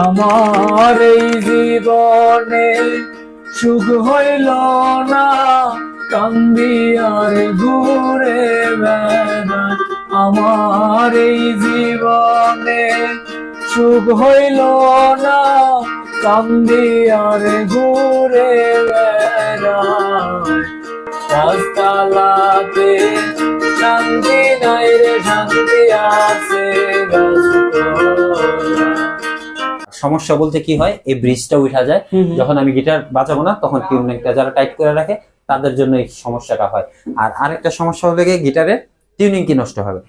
আমার এই জীবনে সুখ হইল না, কান্দি আর ঘুরে বেড়াই। আমার এই জীবনে সুখ হইল না, কান্দি আর ঘুরে বেড়াই। গাছতলাতে শান্তি নাই রে, শান্তি আছে সমস্যা বলতে কি হয়, এই ব্রিজটা উঠা যায় যখন আমি গিটার বাজাবো না, তখন টিউনিংটা যারা টাইট করে রাখে তাদের জন্য এই সমস্যাটা হয়। আর আরেকটা সমস্যা হলে গিয়ে গিটারের টিউনিং কি নষ্ট হবে।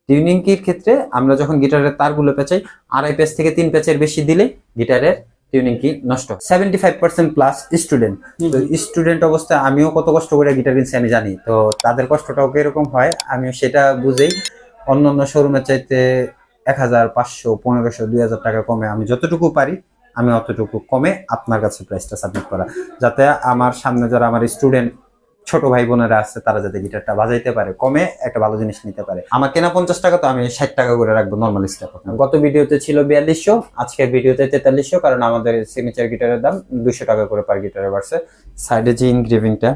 টিউনিং কির ক্ষেত্রে আমরা যখন গিটারের তারগুলো পেঁচাই, 2.5 পেঁচ থেকে 3 পেঁচের বেশি দিলে গিটারের টিউনিং কি নষ্ট। 75% প্লাস স্টুডেন্ট, তো স্টুডেন্ট অবস্থায় আমিও কত কষ্ট করে গিটার কিনছি আমি জানি, তো তাদের কষ্টটাও কিরকম হয় আমিও সেটা বুঝেই অন্যান্য শোরুমের চাইতে 1500, 1500, 2000 টাকা কমে আমি যতটুকু পারি আমি অতটুকু কমে আপনার কাছে প্রাইসটা সাবমিট করা, যাতে আমার সামনে যারা আমার স্টুডেন্ট ছোট ভাই বোনেরা আছে তারা যাতে গিটারটা বাজাইতে পারে, কমে একটা ভালো জিনিস নিতে পারে। আমার কেনা 50 টাকা, তো আমি 60 টাকা করে রাখবো নর্মাল স্ট্যাপ। গত ভিডিওতে ছিল 4200, আজকের ভিডিওতে 4300, কারণ আমাদের সিগনেচার গিটারের দাম 200 টাকা করে পার গিটারে বাড়ছে। সাইডে যে ইনগ্রেভিংটা,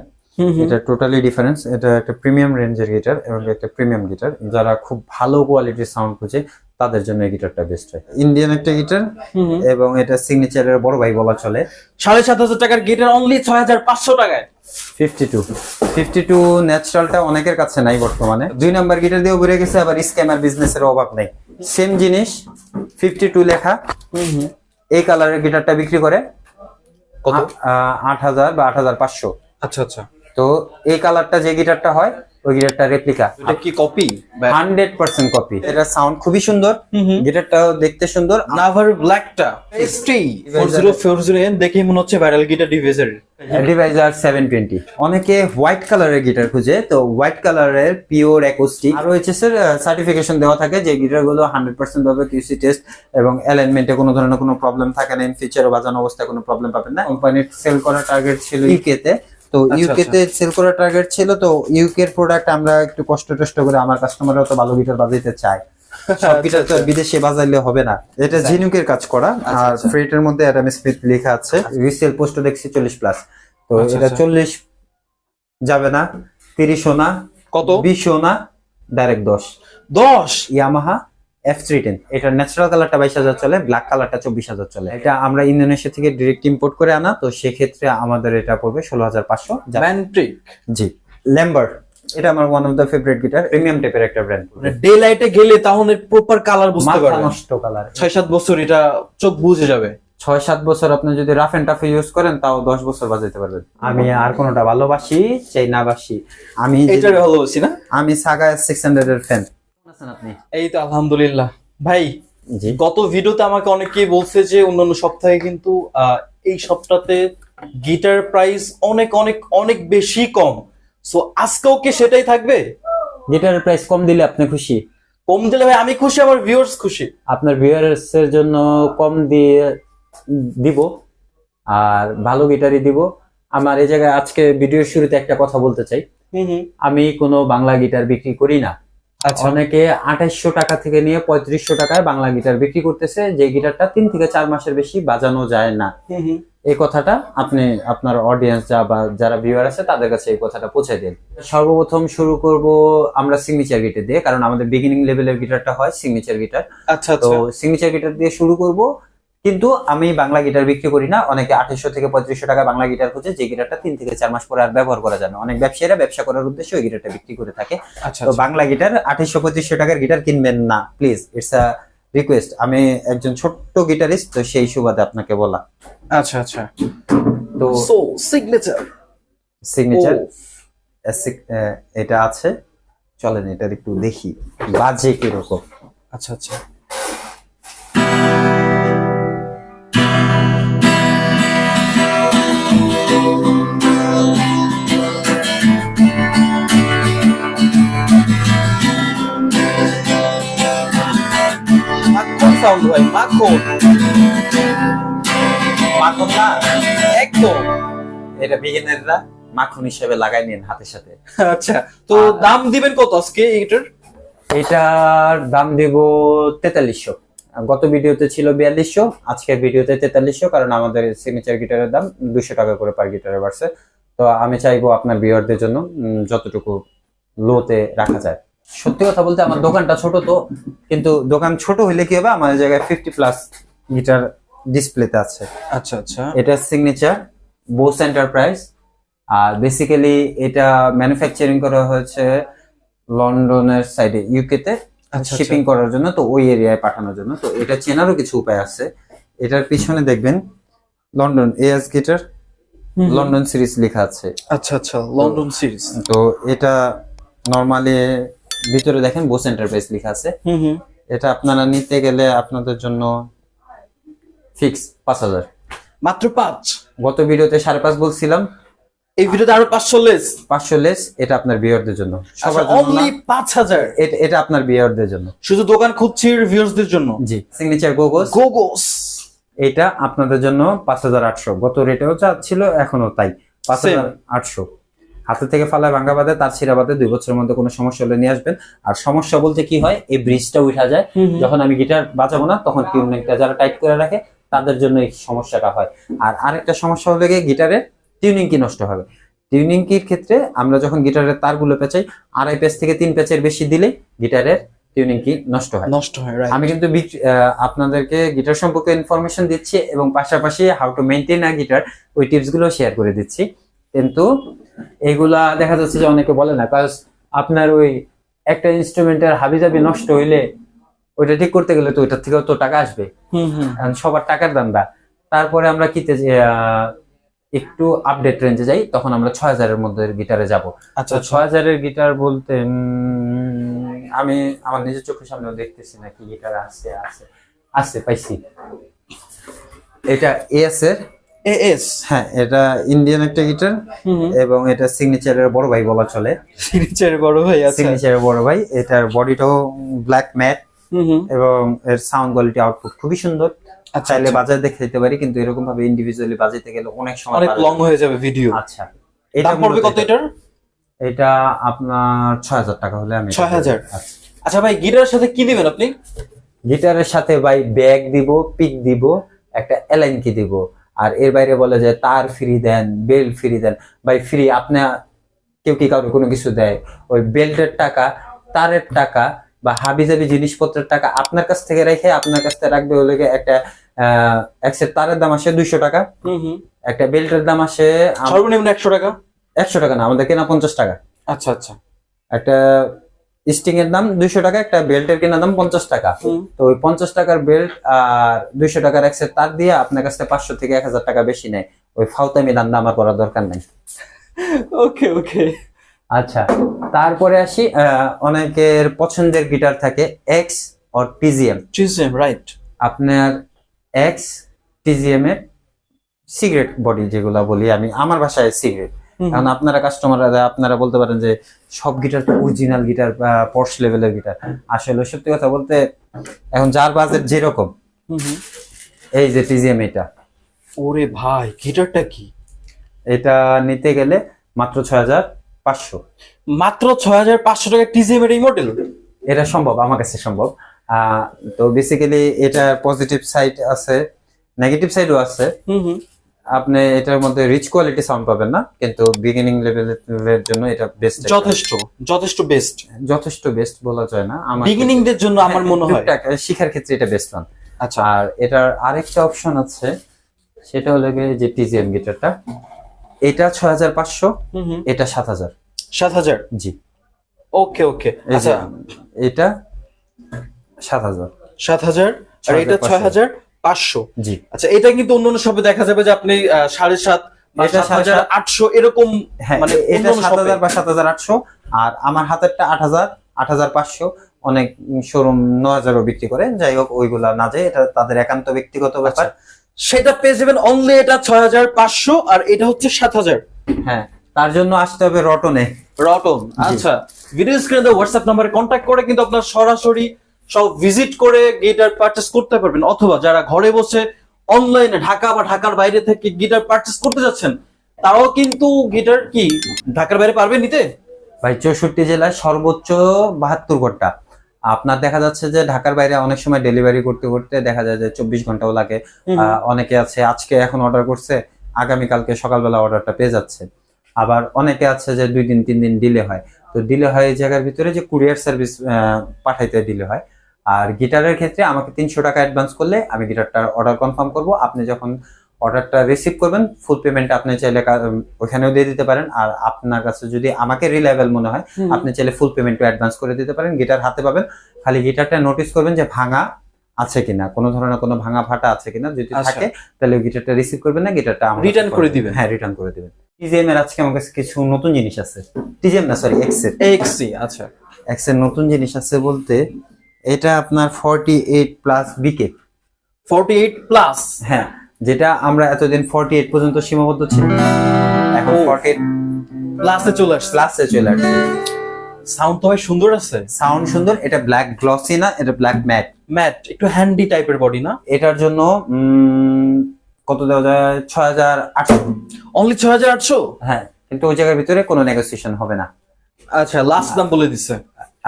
এটা টোটালি ডিফারেন্স। এটা একটা প্রিমিয়াম রেঞ্জের গিটার এবং একটা প্রিমিয়াম গিটার, যারা খুব ভালো কোয়ালিটির সাউন্ড খুঁজে তাদের জন্য এই গিটারটা বেস্ট হয়। ইন্ডিয়ান একটা গিটার এবং এটা সিগনেচারের বড় ভাই বলা চলে। 7500 টাকার গিটার অনলি 6500 টাকায়। 52 ন্যাচারালটা অনেকের কাছে নাই বর্তমানে। 2 নাম্বার গিটার দিয়েও ঘুরে গেছে, আবার স্ক্যামার বিজনেসের অভাব নেই। সেম জিনিস 52 লেখা, এই কালারের গিটারটা বিক্রি করে কত? 8000 বা 8500। আচ্ছা আচ্ছা। তো এই কালারটা যে গিটারটা হয় ওই গিটারটা রেপ্লিকা। এটা কি কপি? 100% কপি। এটা সাউন্ড খুবই সুন্দর, গিটারটাও দেখতে সুন্দর। নাভার ব্ল্যাকটা ST4040N দেখেই মনে হচ্ছে ভাইরাল গিটার ডিভাইজার। ডিভাইজার 720। অনেকে হোয়াইট কালারের গিটার খুঁজে, তো হোয়াইট কালারের পিওর অ্যাকোস্টিক আর OHS এর সার্টিফিকেশন দেওয়া থাকে, যে গিটারগুলো 100% ভাবে QC টেস্ট এবং অ্যালাইনমেন্টে কোনো ধরনের কোনো প্রবলেম থাকে না, ইন ফিউচারে বাজানো অবস্থায় কোনো প্রবলেম পাবেন না। কোম্পানির সেল করার টার্গেট ছিল UK তে, তো UK তে সেল করার টার্গেট ছিল, তো UK এর প্রোডাক্ট আমরা একটু কষ্ট করে আমার কাস্টমাররাও তো ভালো গিটার বাজাইতে চায়, সব গিটার তো বিদেশে বাজাইলে হবে না। এটা ঝিনুকের কাজ করা, আর ফ্রেটের মধ্যে অ্যাডাম স্মিথ লেখা আছে। রিসেল পোস্ট দেখছি 40+, তো এটা 40 যাবে না, 30ও না, কত? 20ও না, ডাইরেক্ট 10 ইয়ামাহা F310। এটা ন্যাচারাল কালারটা 22000 চলে, ব্ল্যাক কালারটা 24000 চলে। এটা আমরা ইন্দোনেশিয়া থেকে ডাইরেক্ট ইম্পোর্ট করে আনা, তো সেক্ষেত্রে আমাদের এটা পড়বে 16500। ব্যান্ট্রিক, জি ল্যাম্বার, এটা আমার one of the favourite guitar, premium টাইপের একটা ব্র্যান্ড। ডে লাইটে গেলে তাহলে প্রপার কালার বুঝতে পারবেন। নষ্ট কালার, 6-7 বছর এটা চোখ বুঝে যাবে। 6-7 বছর আপনি যদি রাফ এন্ড টাফে ইউজ করেন তাও 10 বছর বাজাইতে পারবেন। আমি আর কোনটা ভালোবাসি চাই না বাসি, আমি এটারে ভালোবাসি না, আমি সাগা 600 এর ফ্যান। আছেন আপনি? এই তো আলহামদুলিল্লাহ। ভাই জি, গত ভিডিওতে আমাকে অনেকেই বলছে যে অন্যান্য সপ্তাহে কিন্তু এই সপ্তাহে গিটার প্রাইস অনেক অনেক অনেক বেশি কম, সো আজকেও কি সেটাই থাকবে? গিটারের প্রাইস কম দিলে আপনি খুশি? কম দিলে ভাই আমি খুশি, আমার ভিউয়ার্স খুশি। আপনার ভিউয়ার্স এর জন্য কম দিয়ে দিব, আর ভালো গিটারই দিব। আমার এই জায়গায় আজকে ভিডিওর শুরুতে একটা কথা বলতে চাই, আমি কোনো বাংলা গিটার বিক্রি করি না। অনেকে 2800 টাকা থেকে নিয়ে 3500 টাকায় বাংলা গিটার বিক্রি করতেছে, যে গিটারটা 3 থেকে 4 মাসের বেশি বাজানো যায় না। এই কথাটা আপনি আপনার অডিয়েন্স বা যারা ভিউয়ার আছে তাদের কাছে এই কথাটা পৌঁছে দিন। সর্বপ্রথম শুরু করব আমরা সিগনেচার গিটার দিয়ে, কারণ আমাদের বিগিনিং লেভেলের গিটারটা হয় সিগনেচার গিটার। আচ্ছা, তো সিগনেচার গিটার দিয়ে শুরু করব, কিন্তু আমি বাংলা গিটার বিক্রি করি না। অনেকে 2800 থেকে 3500 টাকা বাংলা গিটার খুঁজে, যে গিটারটা 3 থেকে 4 মাস পরে আর ব্যবহার করা যায় না। অনেক ব্যবসায়ীরা ব্যবসা করার উদ্দেশ্যে ওই গিটারটা বিক্রি করে থাকে। তো বাংলা গিটার 2800-2500 টাকার গিটার কিনবেন না প্লিজ, ইটস আ রিকোয়েস্ট। আমি একজন ছোট্ট গিটারিস্ট, তো সেই সুবাদে আপনাকে বলা। আচ্ছা আচ্ছা। তো সিগনেচার এটা আছে, চলেন এটা একটু দেখি বাজে কিরকম। আচ্ছা আচ্ছা। সাউন্ড ভাই, মাখন মাখন না একদম, এটা বিগিনাররা মাখন হিসেবে লাগাই নিন হাতের সাথে। আচ্ছা, তো দাম দিবেন কত আজকে এটার? এটার দাম দেব 4300। গত ভিডিওতে ছিল 4200, আজকের ভিডিওতে 4300, কারণ আমাদের সিগনেচার গিটারের দাম 200 টাকা করে পার গিটারে বাড়ছে। তো আমি চাইবো আপনার ভিউয়ারদের জন্য যতটুকু লোতে রাখা যায়। সত্যি কথা বলতে আমার দোকানটা ছোট, তো কিন্তু দোকান ছোট হইলে কি হবে, আমার জায়গায় 50+ গিটার ডিসপ্লেতে আছে। আচ্ছা আচ্ছা, এটা সিগনেচার বোস এন্টারপ্রাইজ, আর বেসিক্যালি এটা ম্যানুফ্যাকচারিং করা হয়েছে লন্ডনের সাইডে, ইউকে তে শিপিং করার জন্য, তো ওই এরিয়ায় পাঠানোর জন্য। তো এটা চেনারও কিছু উপায় আছে। এটার পিছনে দেখবেন London as guitar London series লেখা আছে। আচ্ছা আচ্ছা, লন্ডন সিরিজ। তো এটা নরমালি ভিতরে দেখেন বোস এন্টারপ্রাইজ লেখা আছে। এটা আপনারা নিতে গেলে আপনাদের জন্য ফিক্স 5000, মাত্র 5। গত ভিডিওতে 5.5 বলছিলাম, এই ভিডিওতে আরো 500 লেস। 500 লেস। এটা আপনার ভিউয়ারদের জন্য, সবার জন্য অনলি 5000। এটা আপনার ভিউয়ারদের জন্য, শুধু দোকান খুঁজছি রিভিউয়ারদের জন্য। জি, সিগনেচার গোগোস। এটা আপনাদের জন্য 5800, গত রেটেও যা ছিল এখনো তাই 5800। হাতে থেকে ফালায় ভাঙা বাদে তার ছিঁড়া বাদে 2 বছরের মধ্যে কোনো সমস্যা হলে নিয়ে আসবেন। আর সমস্যা বলতে কি হয়, এই ব্রিজটা উঠা যায় যখন আমি গিটার বাজাবো না, তখন টিউনিংটা যারা টাইট করে রাখে তাদের জন্য এই সমস্যাটা হয়। আর আরেকটা সমস্যা হলে গিয়ে গিটারের টিউনিং কি নষ্ট হবে। টিউনিং কির ক্ষেত্রে আমরা যখন গিটারের তারগুলো পেঁচাই, 2.5 পেঁচ থেকে 3 পেঁচের বেশি দিলে গিটারের টিউনিং কি নষ্ট হয়। আমি কিন্তু আপনাদেরকে গিটার সম্পর্কে ইনফরমেশন দিচ্ছি এবং পাশাপাশি how to maintain a guitar ওই টিপস গুলো শেয়ার করে দিচ্ছি। কিন্তু এগুলা দেখা যাচ্ছে যে অনেকে বলে না, কারণ আপনার ওই একটা ইনস্ট্রুমেন্টের হাবিজাবি নষ্ট হইলে ওইটা ঠিক করতে গেলে তো ওইটার থেকেও তো টাকা আসবে, সবার টাকার দান্দা। তারপরে আমরা কিতে একটু আপডেট রেঞ্জে যাই, তখন আমরা 6000 এর মধ্যে গিটারে যাব। আচ্ছা, 6000 এর গিটার বলতে আমি আমার নিজের চোখের সামনেও দেখতেছি না কি গিটার আছে। আছে পাইছি, এটা এএস এর এএস। হ্যাঁ, এটা ইন্ডিয়ান একটা গিটার এবং এটা সিগনেচারের বড় ভাই বলা চলে। সিগনেচারের বড় ভাই আছে, সিগনেচারের বড় ভাই। এটার বডিটাও ব্ল্যাক ম্যাট এবং এর সাউন্ড কোয়ালিটি আউটপুট খুবই সুন্দর। চাইলে বাজায় দেখে দিতে পারি, কিন্তু এরকম ভাবে ইন্ডিভিজুয়ালি বাজাইতে গেলে অনেক সময় অনেক লং হয়ে যাবে ভিডিও। আচ্ছা, এটা পড়বে কত এটার? এটা আপনার 6000 টাকা হলে আমি 6000। আচ্ছা ভাই, গিটারের সাথে কি দিবেন আপনি? গিটারের সাথে ভাই ব্যাগ দিব, পিক দিব, একটা অ্যালাইন কি দিব। আর এর বাইরে বলে যে তার ফ্রি দেন, বেল্ট ফ্রি দেন। ভাই ফ্রি আপনি কেউ কি কারো কোনো কিছু দেয়? ওই বেল্টের টাকা, তারের টাকা বা হাবিজাবি জিনিসপত্রের টাকা আপনার কাছ থেকে রেখে আপনার কাছ থেকে রাখবে হলে একটা এক্সের তারের দাম আসে 200 টাকা, একটা বেল্টের দাম আসে সর্বনিম্ন 100 টাকা। 100 টাকা না, আমাদের কেনা 50 টাকা। আচ্ছা আচ্ছা, একটা স্টিং এর দাম 200 টাকা, একটা বেল্টের কেনা দাম 50 টাকা। তো ওই 50 টাকার বেল্ট আর 200 টাকার এক্সের তার দিয়ে আপনার কাছ থেকে 500 থেকে 1000 টাকা বেশি নেয়। ওই ফাউতামি দান্দা আমার করার দরকার নাই। ওকে ওকে। আচ্ছা, তারপরে আসি, অনেকের পছন্দের গিটার থাকে x or TGM. TGM, right. আপনার এক্স টিজিএম এর সিগারেট বডি যেগুলা বলি আমি, আমার ভাষায় সিগারেট। কারণ আপনারা কাস্টমাররা আপনারা বলতে পারেন যে সব গিটার তো অরিজিনাল গিটার বা পর্শ লেভেলের গিটার। আসলে সত্যি কথা বলতে এখন যার বাজেট যেরকম, এই যে টিজিএম এটা, ওরে ভাই গিটারটা কি, এটা নিতে গেলে মাত্র 6500। মাত্র 6500 টাকা টিজিএম এর এই মডেল? এটা সম্ভব, আমার কাছে সম্ভব। তো বেসিক্যালি এটা পজিটিভ সাইড আছে, নেগেটিভ সাইডও আছে। আপনি এটার মধ্যে রিচ কোয়ালিটি সাউন্ড পাবেন না, কিন্তু বিগিনিং লেভেলের জন্য এটা বেস্ট। যথেষ্ট বেস্ট বলা যায় না, আমার বিগিনিং দের জন্য আমার মনে হয় শিখার ক্ষেত্রে এটা বেস্ট ওয়ান। আচ্ছা, আর এটার আরেকটা অপশন আছে, সেটা হলো যে টিজিএম গিটারটা, এটা 6500, এটা 7000। 7000? জি। ওকে ওকে। আচ্ছা, এটা 7000 আর এটা 6500। জি। আচ্ছা, এটা কিন্তু অন্যান্য শপে দেখা যাবে যে আপনি 7.5 এটা 7800 এরকম, মানে এটা 7000 বা 7800। আর আমার হাতেরটা 8000, 8500। অনেক শোরুম 9000ও বিক্রি করে। যাই হোক, ওইগুলা না যায়, এটা তাদের একান্ত ব্যক্তিগত ব্যাপার। সেটা পেয়ে যাবেন অনলি এটা 6500, আর এটা হচ্ছে 7000। হ্যাঁ, তার জন্য আসতে হবে রটনে। আচ্ছা, ভিডিও স্ক্রিনে হোয়াটসঅ্যাপ নাম্বারে কন্ট্যাক্ট করে কিন্তু আপনার সরাসরি সব ভিজিট করে গিটার পারচেজ করতে পারবেন। অথবা যারা ঘরে বসে অনলাইনে ঢাকা বা ঢাকার বাইরে থেকে গিটার পারচেজ করতে যাচ্ছেন, তাও কিন্তু গিটার কি ঢাকার বাইরে পারবেন নিতে? ভাই 64 জেলায় সর্বোচ্চ 72 ঘন্টা। আপনার দেখা যাচ্ছে যে ঢাকার বাইরে অনেক সময় ডেলিভারি করতে করতে দেখা যায় যে 24 ঘন্টাও লাগে। অনেকে আছে আজকে এখন অর্ডার করছে, আগামীকালকে সকালবেলা অর্ডারটা পেয়ে যাচ্ছে। আবার অনেকে আছে যে 2 দিন 3 দিন ডিলে হয়। তো ডিলে হয় এই জায়গার ভিতরে যে কুরিয়ার সার্ভিস পাঠাইতে ডিলে হয়। আর গিটারের ক্ষেত্রে আমাকে 300 টাকা অ্যাডভান্স করলে আমি গিটারটা অর্ডার কনফার্ম করব। আপনি যখন অর্ডারটা রিসিভ করবেন ফুল পেমেন্ট আপনি চাইলে ওখানেও দিয়ে দিতে পারেন। আর আপনার কাছে যদি আমাকে রিলায়েবল মনে হয় আপনি চাইলে ফুল পেমেন্টও অ্যাডভান্স করে দিতে পারেন। গিটার হাতে পাবেন, খালি গিটারটা নোটিস করবেন যে ভাঙা আছে কিনা, কোনো ধরনের কোনো ভাঙা ফাটা আছে কিনা। যদি থাকে তাহলে গিটারটা রিসিভ করবেন না, গিটারটা রিটার্ন করে দিবেন। হ্যাঁ, রিটার্ন করে দিবেন। টিজিএম এর আজকে আমার কাছে কিছু নতুন জিনিস আছে। টিজিএম না, সরি, এক্সসি। আচ্ছা, এক্স এর নতুন জিনিস আছে বলতে এটা আপনার 48 প্লাস বিকে। 48 প্লাস? হ্যাঁ, যেটা আমরা এতদিন 48 পর্যন্ত সীমাবদ্ধ ছিল, এখন 48 প্লাসে চলে আসছে। প্লাসে চলে আসছে। সাউন্ড তো ভাই সুন্দর আছে। সাউন্ড সুন্দর। এটা ব্ল্যাক গ্লসি না, এটা ব্ল্যাক ম্যাট। ম্যাট, একটু হ্যান্ডি টাইপের বডি না? এটার জন্য কত দেওয়া যায়? 6800। অনলি 6800? হ্যাঁ, কিন্তু ওই জায়গার ভিতরে কোনো নেগোসিয়েশন হবে না। আচ্ছা, লাস্ট দাম বলে দিছে।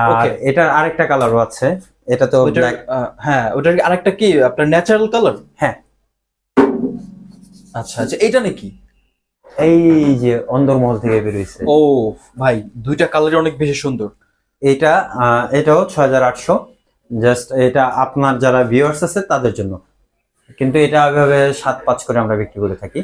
আর এটার আরেকটা কালারও আছে। এটা তো ব্ল্যাক। হ্যাঁ, ওটার আরেকটা কি আপনার ন্যাচারাল কালার? হ্যাঁ। আচ্ছা আচ্ছা, এটা নাকি এই যে অন্দরমহল থেকে বের হইছে। ও ভাই, দুইটা কালারই অনেক বেশি সুন্দর। এটাও 6800। জাস্ট এটা আপনার যারা ভিউয়ার্স আছে তাদের জন্য, কিন্তু এটা এভাবে 7-5 করে আমরা বিক্রি করে থাকি।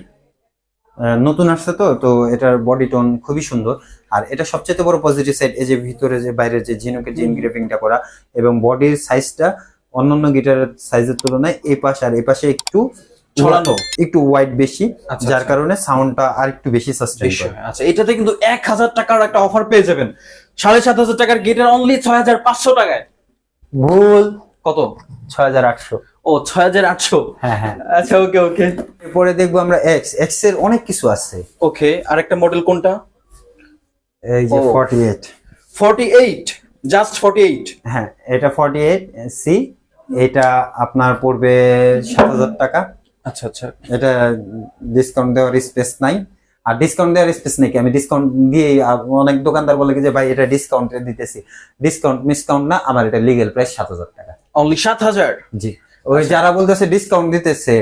নতুন আসছে তো এটার বডি টোন খুবই সুন্দর। আর এটা সবচেয়ে বড় পজিটিভ সাইড, এই যে ভিতরে যে বাইরে যে ঝিনুকের যে ইনগ্রেভিংটা করা এবং বডির সাইজটা অন্যান্য গিটারের সাইজের তুলনায় এই পাশে আর এই পাশে একটু ছড়ানো, একটু ওয়াইড বেশি, যার কারণে সাউন্ডটা আর একটু বেশি সাস্টেইন করে। আচ্ছা, এটাতে কিন্তু 1000 টাকার একটা অফার পেয়ে যাবেন। 7500 টাকার গিটার অনলি 6500 টাকায়। ভুল। কত? 6800। ও 6800। হ্যাঁ হ্যাঁ। আচ্ছা, ওকে ওকে। এরপরে দেখবো আমরা এক্স এর অনেক কিছু আছে। ওকে, আরেকটা মডেল কোনটা? এই যে 48। 48, জাস্ট 48? হ্যাঁ, এটা 48 সি। এটা আপনার পড়বে 7000 টাকা। আচ্ছা আচ্ছা, এটা ডিসকাউন্ট দেওয়ার স্পেস নাই। আর ডিসকাউন্ট দেওয়ার স্পেস নেই কি, আমি ডিসকাউন্ট দিয়ে অনেক দোকানদার বলে কি যে ভাই এটা ডিসকাউন্টে দিতেছি। ডিসকাউন্ট মিসকাউন্ট না, আমার এটা লিগ্যাল প্রাইস 7000 টাকা। অনলি 7000? জি। ওই যারা বলতেছে ডিসকাউন্ট দিতেছে,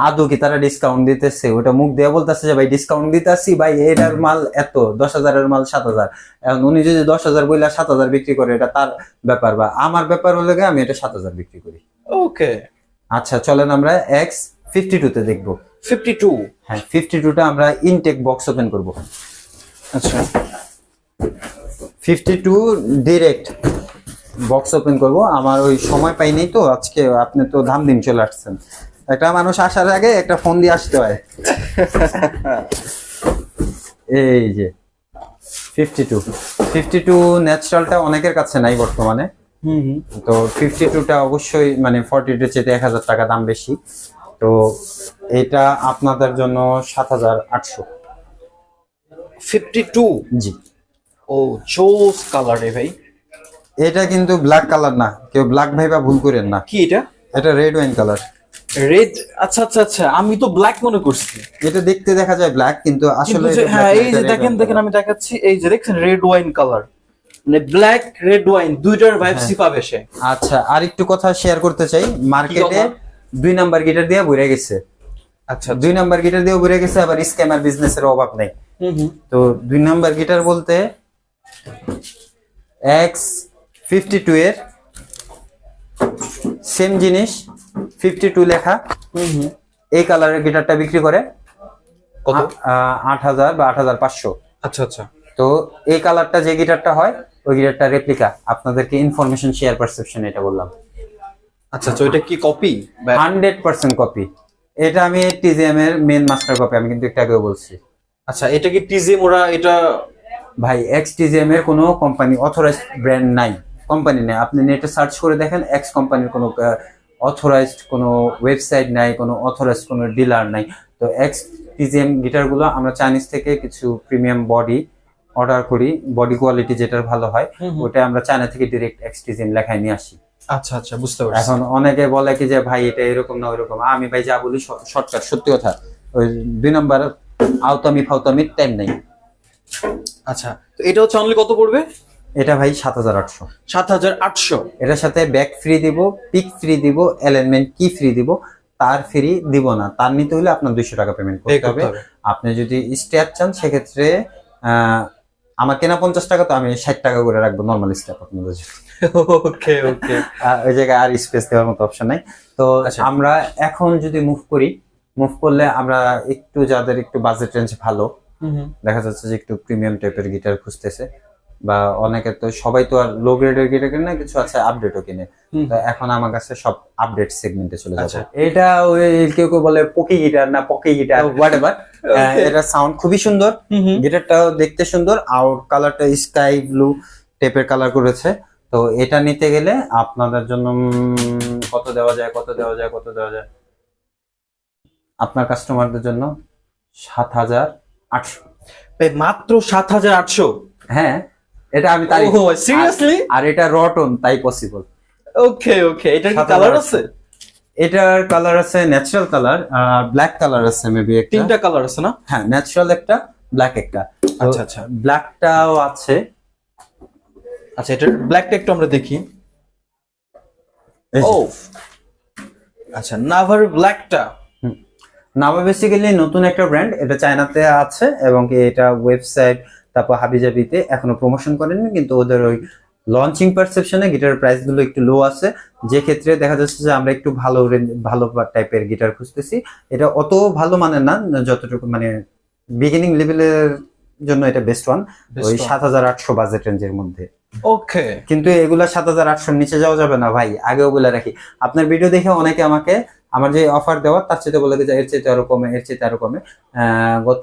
আদৌ কি তারা ডিসকাউন্ট দিতেছে? ওটা মুখ দিয়ে বলতেছে যে ভাই ডিসকাউন্ট দিতেছি, ভাই এটার মাল এত, 10,000 এর মাল 7000। এখন উনি যদি 10,000 বইলা 7000 বিক্রি করে, এটা তার ব্যাপার, বা আমার ব্যাপার হলে আমি এটা 7000 বিক্রি করি। ওকে, আচ্ছা, চলেন আমরা এক্স 52 তে দেখবো। 52? হ্যাঁ, 52টা আমরা ইনটেক বক্স ওপেন করব। আচ্ছা, 52 ডাইরেক্ট বক্স ওপেন করব। আমার ওই সময় পাইনি তো আজকে, আপনি তো ধামদিন চলে আসছেন। একটা মানুষ আসার আগে একটা ফোন দিয়ে আসতে হয়। এই যে 52 ন্যাচারালটা অনেকের কাছে নাই বর্তমানে। তো 52টা অবশ্যই মানে 42 এর চেয়ে 1000 টাকা দাম বেশি। তো এটা আপনাদের জন্য 7800। 52? জি। ও জোস কালার রে ভাই। এটা কিন্তু ব্ল্যাক কালার না, কেউ ব্ল্যাক ভাইবা ভুল করেন না। কি এটা? এটা রেড ওয়াইন কালার। রেড? আচ্ছা আচ্ছা আচ্ছা, আমি তো ব্ল্যাক মনে করছি। এটা দেখতে দেখা যায় ব্ল্যাক, কিন্তু আসলে হ্যাঁ, এই যে দেখেন দেখেন, আমি দেখাচ্ছি, এই যে দেখছেন রেড ওয়াইন কালার, মানে ব্ল্যাক রেড ওয়াইন দুইটার ভাইবসই পাবে সে। আচ্ছা, আর একটু কথা শেয়ার করতে চাই। মার্কেটে 2 নাম্বার গিটার দিয়ে ভরে গেছে। আচ্ছা, 2 নাম্বার গিটার দিয়ে ভরে গেছে, আবার স্ক্যামার বিজনেসের অভাব নেই। তো 2 নাম্বার গিটার বলতে এক্স 52 এর সেম জিনিস 52 লেখা এই কালারের গিটারটা বিক্রি করে কত? 8000 বা 8500। আচ্ছা আচ্ছা। তো এই কালারটা যে গিটারটা হয় ওই গিটারটা রেপ্লিকা। আপনাদেরকে ইনফরমেশন শেয়ার পারসেপশন এটা বললাম। আচ্ছা, তো এটা কি কপি? 100% কপি। এটা আমি টিজিএম এর মেন মাস্টার কপি, আমি কিন্তু একটু আগেও বলছি। আচ্ছা, এটা কি টিজিএম ওরা এটা? ভাই, এক্স টিজিএম এর কোনো কোম্পানি অথরাইজড ব্র্যান্ড নাই, কোম্পানি নাই। আপনি নেটে সার্চ করে দেখেন, এক্স কোম্পানির কোনো অথরাইজড কোনো ওয়েবসাইট নাই, কোনো অথরাইজড কোনো ডিলার নাই। তো এক্স টিজিএম গিটারগুলো আমরা চাইনিজ থেকে কিছু প্রিমিয়াম বডি অর্ডার করি, বডি কোয়ালিটি যেটার ভালো হয় ওটা আমরা চায়না থেকে ডিরেক্ট এক্স টিজিএম লেখায় নিয়ে আসি। আচ্ছা আচ্ছা, বুঝতে পারছি। এখন অনেকে বলে কি যে ভাই এটা এরকম না ওইরকম। আমি ভাই যা বলি শর্টকাট, সত্যি কথা। ওই 2 নাম্বার আউতামি ফাউতামির টাইম নাই। আচ্ছা, তো এটা হচ্ছে অনলি কত পড়বে? এটা ভাই 7,800। 7,800। এটার সাথে ব্যাক ফ্রি দিব, পিক ফ্রি দিব, অ্যালাইনমেন্ট কি ফ্রি দিব, তার ফ্রি দিব না। তার নিতে হলে আপনার 200 টাকা পেমেন্ট করতে হবে। আপনি যদি স্ট্যাপ চান সেক্ষেত্রে আমার কেনা 50 টাকা, তো আমি 60 টাকা করে রাখবো নর্মাল স্ট্যাপ আপনাদের জন্য। ওকে ওকে। ওই জায়গায় আর স্পেস দেওয়ার মতো অপশন নাই। তো আমরা এখন যদি মুভ করলে আমরা একটু যাদের একটু বাজেট রেঞ্জ ভালো, দেখা যাচ্ছে যে একটু প্রিমিয়াম টাইপের গিটার খুঁজতেছে, বা অনেকে তো সবাই তো আর লো গ্রেডের গিটার কিনে না, কিছু আছে আপডেটও কিনে। তো এখন আমার কাছে সব আপডেট সেগমেন্টে চলে যাচ্ছে। এটা ওই কেউ কেউ বলে পকি গিটার না পকি গিটার হোয়াটএভার, এটা সাউন্ড খুবই সুন্দর, গিটারটাও দেখতে সুন্দর, আউট কালারটা স্কাই ব্লু টাইপের কালার করেছে। তো এটা নিতে গেলে আপনাদের জন্য কত দেওয়া যায় আপনার কাস্টমারদের জন্য 7,800। মাত্র 7,800? হ্যাঁ, এটা আমি তাই সিরিয়াসলি। আর এটা রটন তাই পসিবল। ওকে ওকে। এটার কি কালার আছে? এটার কালার আছে ন্যাচারাল কালার, ব্ল্যাক কালার আছে মেবি একটা। 3টা কালার আছে না? হ্যাঁ, ন্যাচারাল একটা, ব্ল্যাক একটা। আচ্ছা আচ্ছা, ব্ল্যাকটাও আছে। আচ্ছা, এটার ব্ল্যাকটা একটু আমরা দেখি। ও আচ্ছা, নাভার ব্ল্যাকটা। নাভা বেসিক্যালি নতুন একটা ব্র্যান্ড, এটা চায়নাতে আছে এবং এটা ওয়েবসাইট তারপর হাবিজাবিতে এখনো প্রমোশন করেনি, কিন্তু ওদের ওই লঞ্চিং পারসেপশনে গিটারের প্রাইস গুলো একটু লো আছে, যে ক্ষেত্রে দেখা যাচ্ছে যে আমরা একটু ভালো ভালো টাইপের গিটার খুঁজতেছি। এটা অত ভালো মানের না, যতটুকু মানে বিগিনিং লেভেলের জন্য এটা বেস্ট ওয়ান, ওই 7,800 বাজেট রেঞ্জের মধ্যে। ওকে, কিন্তু এগুলা 7,800 নিচে যাওয়া যাবে না ভাই, আগে ওগুলা রাখি। আপনার ভিডিও দেখে অনেকে আমাকে আমার যে অফার দেওয়া তার চাইতে বলে যে এর চাইতে আরো কমে, এর চাইতে আরো কমে। গত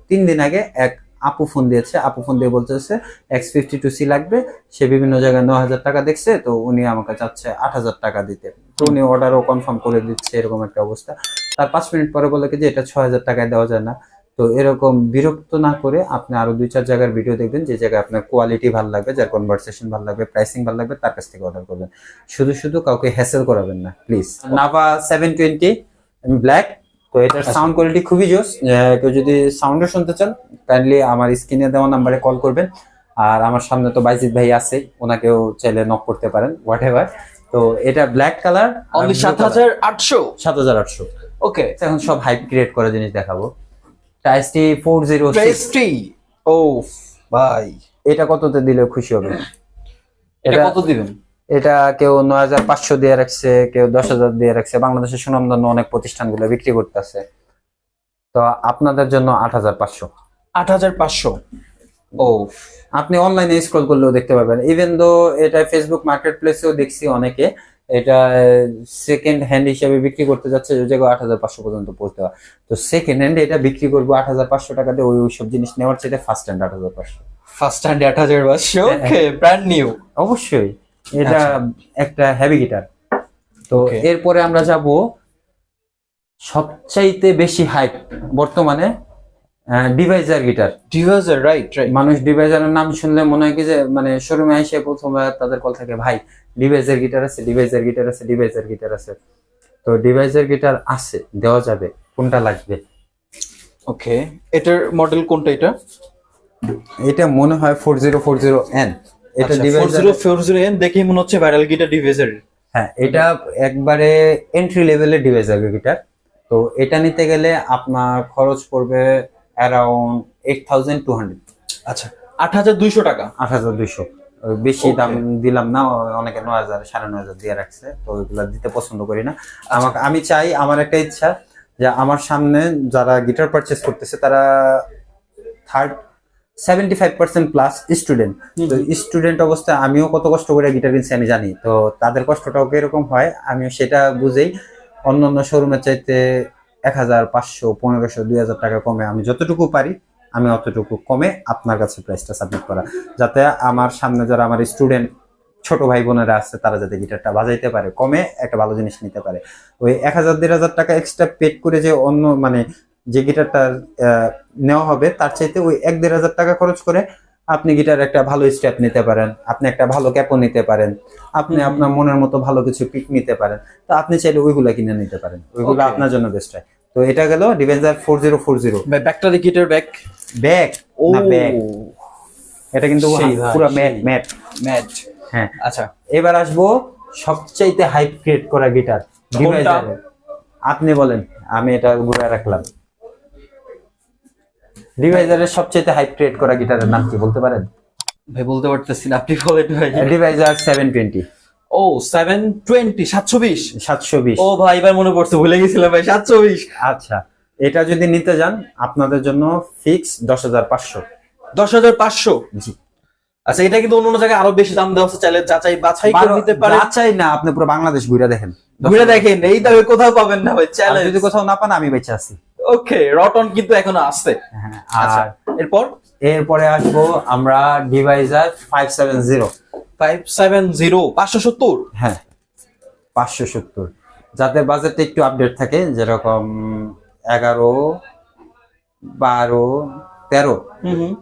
3 দিন আগে এক আপু ফোন দিয়েছে, আপু ফোন দিয়ে বলতেছে X52C লাগবে, সে বিভিন্ন জায়গায় 9,000 টাকা দেখছে, তো উনি আমাকে চাচ্ছে 8,000 টাকা দিতে। তো উনি অর্ডারও কনফার্ম করে দিচ্ছে, এরকম একটা অবস্থা। তার 5 মিনিট পরে বলে যে এটা 6,000 টাকায় দেওয়া যায় না। তো এরকম বিরক্ত না করে আপনি আরো 2-4 জায়গার ভিডিও দেখবেন, যে জায়গায় আপনার কোয়ালিটি ভালো লাগবে, যার কনভারসেশন ভালো লাগবে, প্রাইসিং ভালো লাগবে, তার কাছ থেকে অর্ডার করবেন। শুধু শুধু কাউকে হ্যাসেল করাবেন না প্লিজ। নাভা 720 ব্ল্যাক, তো এটার সাউন্ড কোয়ালিটি খুবই জোস। কেউ যদি সাউন্ডও শুনতে চান কাইন্ডলি আমার স্ক্রিনে দেওয়া নাম্বারে কল করবেন। আর আমার সামনে তো বাইজিৎ ভাই আছে, ওনাকেও চাইলে নক করতে পারেন, হোয়াট এভার। তো এটা ব্ল্যাক কালার, অনলি 7,800। 7,800। ওকে, এখন সব হাইপ ক্রিয়েট করা জিনিস দেখাবো। টাইসটি 406। ও ভাই, এটা কততে দিলে খুশি হবে? এটা কত দিবেন? এটা কেউ 9,500 দিয়ে রাখছে, কেউ 10,000 দিয়ে রাখছে। বাংলাদেশের সুনামধন্য অনেক প্রতিষ্ঠানগুলো বিক্রি করতেছে। তো আপনাদের জন্য 8,500। 8,500। ও, আপনি অনলাইনে স্ক্রল করলেও দেখতে পাবেন। ইভেন দো এটা ফেসবুক মার্কেট প্লেসেও দেখছি অনেকে এটা সেকেন্ড হ্যান্ড হিসেবে বিক্রি করতে যাচ্ছে, যে জায়গায় 8,500 পর্যন্ত পৌঁছতে হয়। তো সেকেন্ড হ্যান্ড এটা বিক্রি করবো 8,500 টাকা দিয়ে, ওই সব জিনিস নেওয়ার চাইতে ফার্স্ট হ্যান্ড 8,500। First hand 8,500। ওকে, ব্র্যান্ড নিউ। অবশ্যই এটা একটা হেভি গিটার। তো এরপরে আমরা যাব সবচাইতে বেশি হাইপ বর্তমানে Deviser guitar. Deviser, right right. মানুষ ডিভাইজারের নাম শুনলে মনে হয় কি যে মানে শোরুমে এসে প্রথমে তাদের কল থাকে, ভাই ডিভাইজার গিটার আছে, ডিভাইজার গিটার আছে, ডিভাইজার গিটার আছে। তো ডিভাইজার গিটার আছে, দেওয়া যাবে, কোনটা লাগবে? ওকে, এটার মডেল কোনটা? এটা মনে হয় 4040N। এটা ডিভাইজার 4040N দেখেই মনে হচ্ছে ভাইরাল গিটার ডিভাইজার। হ্যাঁ, এটা একবারে এন্ট্রি লেভেলের ডিভাইজার গিটার। তো এটা নিতে গেলে আপনার খরচ পড়বে অ্যারাউন্ড 8,200। আচ্ছা, 8,200 টাকা। 8,200 বেশি দাম দিলাম না, অনেকে 9,000 9,500 দিয়ে রাখছে, তো ওইগুলা দিতে পছন্দ করি না। আমি চাই, আমার একটা ইচ্ছা যে আমার সামনে যারা গিটার পারচেস করতেছে তারা 75% প্লাস স্টুডেন্ট। তো স্টুডেন্ট অবস্থায় আমিও কত কষ্ট করে গিটার কিনছি আমি জানি, তো তাদের কষ্টটাও কিরকম হয় আমিও সেটা বুঝেই অন্যান্য শোরুমের চাইতে 1,500, 1,500, 2,000 টাকা কমে আমি যতটুকু পারি আমি অতটুকু কমে আপনার কাছে প্রাইসটা সাবমিট করা, যাতে আমার সামনে যারা আমার স্টুডেন্ট ছোট ভাই বোনেরা আছে তারা যাতে গিটারটা বাজাইতে পারে, কমে একটা ভালো জিনিস নিতে পারে। ওই 1,000-1,500 টাকা এক্সট্রা পেড করে যে অন্য মানে যে গিটারটা নেওয়া হবে তার চাইতে ওই 1,000-1,500 টাকা খরচ করে আপনি গিটার একটা ভালো স্টেপ নিতে পারেন, আপনি একটা ভালো ক্যাপও নিতে পারেন, আপনি আপনার মনের মতো ভালো কিছু পিক নিতে পারেন। তো আপনি চাইলে ওইগুলা কিনে নিতে পারেন, ওইগুলো আপনার জন্য বেস্ট হয়। তো এটা গেল ডিভাইজার 4040। ব্যাকটা দেখি, গিটার ব্যাক। ব্যাক ও না ব্যাক, এটা কিন্তু সেই ভাই, পুরো সেই। ম্যাট। ম্যাট। হ্যাঁ, আচ্ছা, এবার আসবো সবচাইতে হাইপ ক্রিয়েট করা গিটার ডিভাইজারের। আপনি বলেন, আমি এটা ঘুরে রাখলাম। ডিভাইজারের সবচাইতে হাইপ ক্রিয়েট করা গিটারের নাম কি বলতে পারেন? ভাই বলতে পারতেছি না, আপনি বলেন ভাই। ডিভাইজার 720। ও 720, 720। 720। ও ভাই এবার মনে পড়ছে, ভুলে গেছিলাম ভাই, 720। আচ্ছা, এটা যদি নিতে যান আপনাদের জন্য ফিক্স 10,500। 10,500। জি। আচ্ছা, এটা কিন্তু অন্য জায়গায় আরো বেশি দাম দেওয়া হচ্ছে, চাইলে যাচাই বাছাই করে নিতে পারেন। চাই না, আপনি পুরো বাংলাদেশ ঘুরে দেখেন, ঘুরে দেখেন, এই দামে কোথাও পাবেন না ভাই, আর চ্যালেঞ্জ। যদি কোথাও না পান আমি বেঁচে আছি। ওকে, রটন কিন্তু এখনো আসছে। হ্যাঁ, আচ্ছা, আর এরপর এরপরে আসবো আমরা ডিভাইজার 570। 570, 570। হ্যাঁ, 570, যাদের বাজেটটা একটু আপডেট থাকে, যেরকম 11, 12, 13। হুম।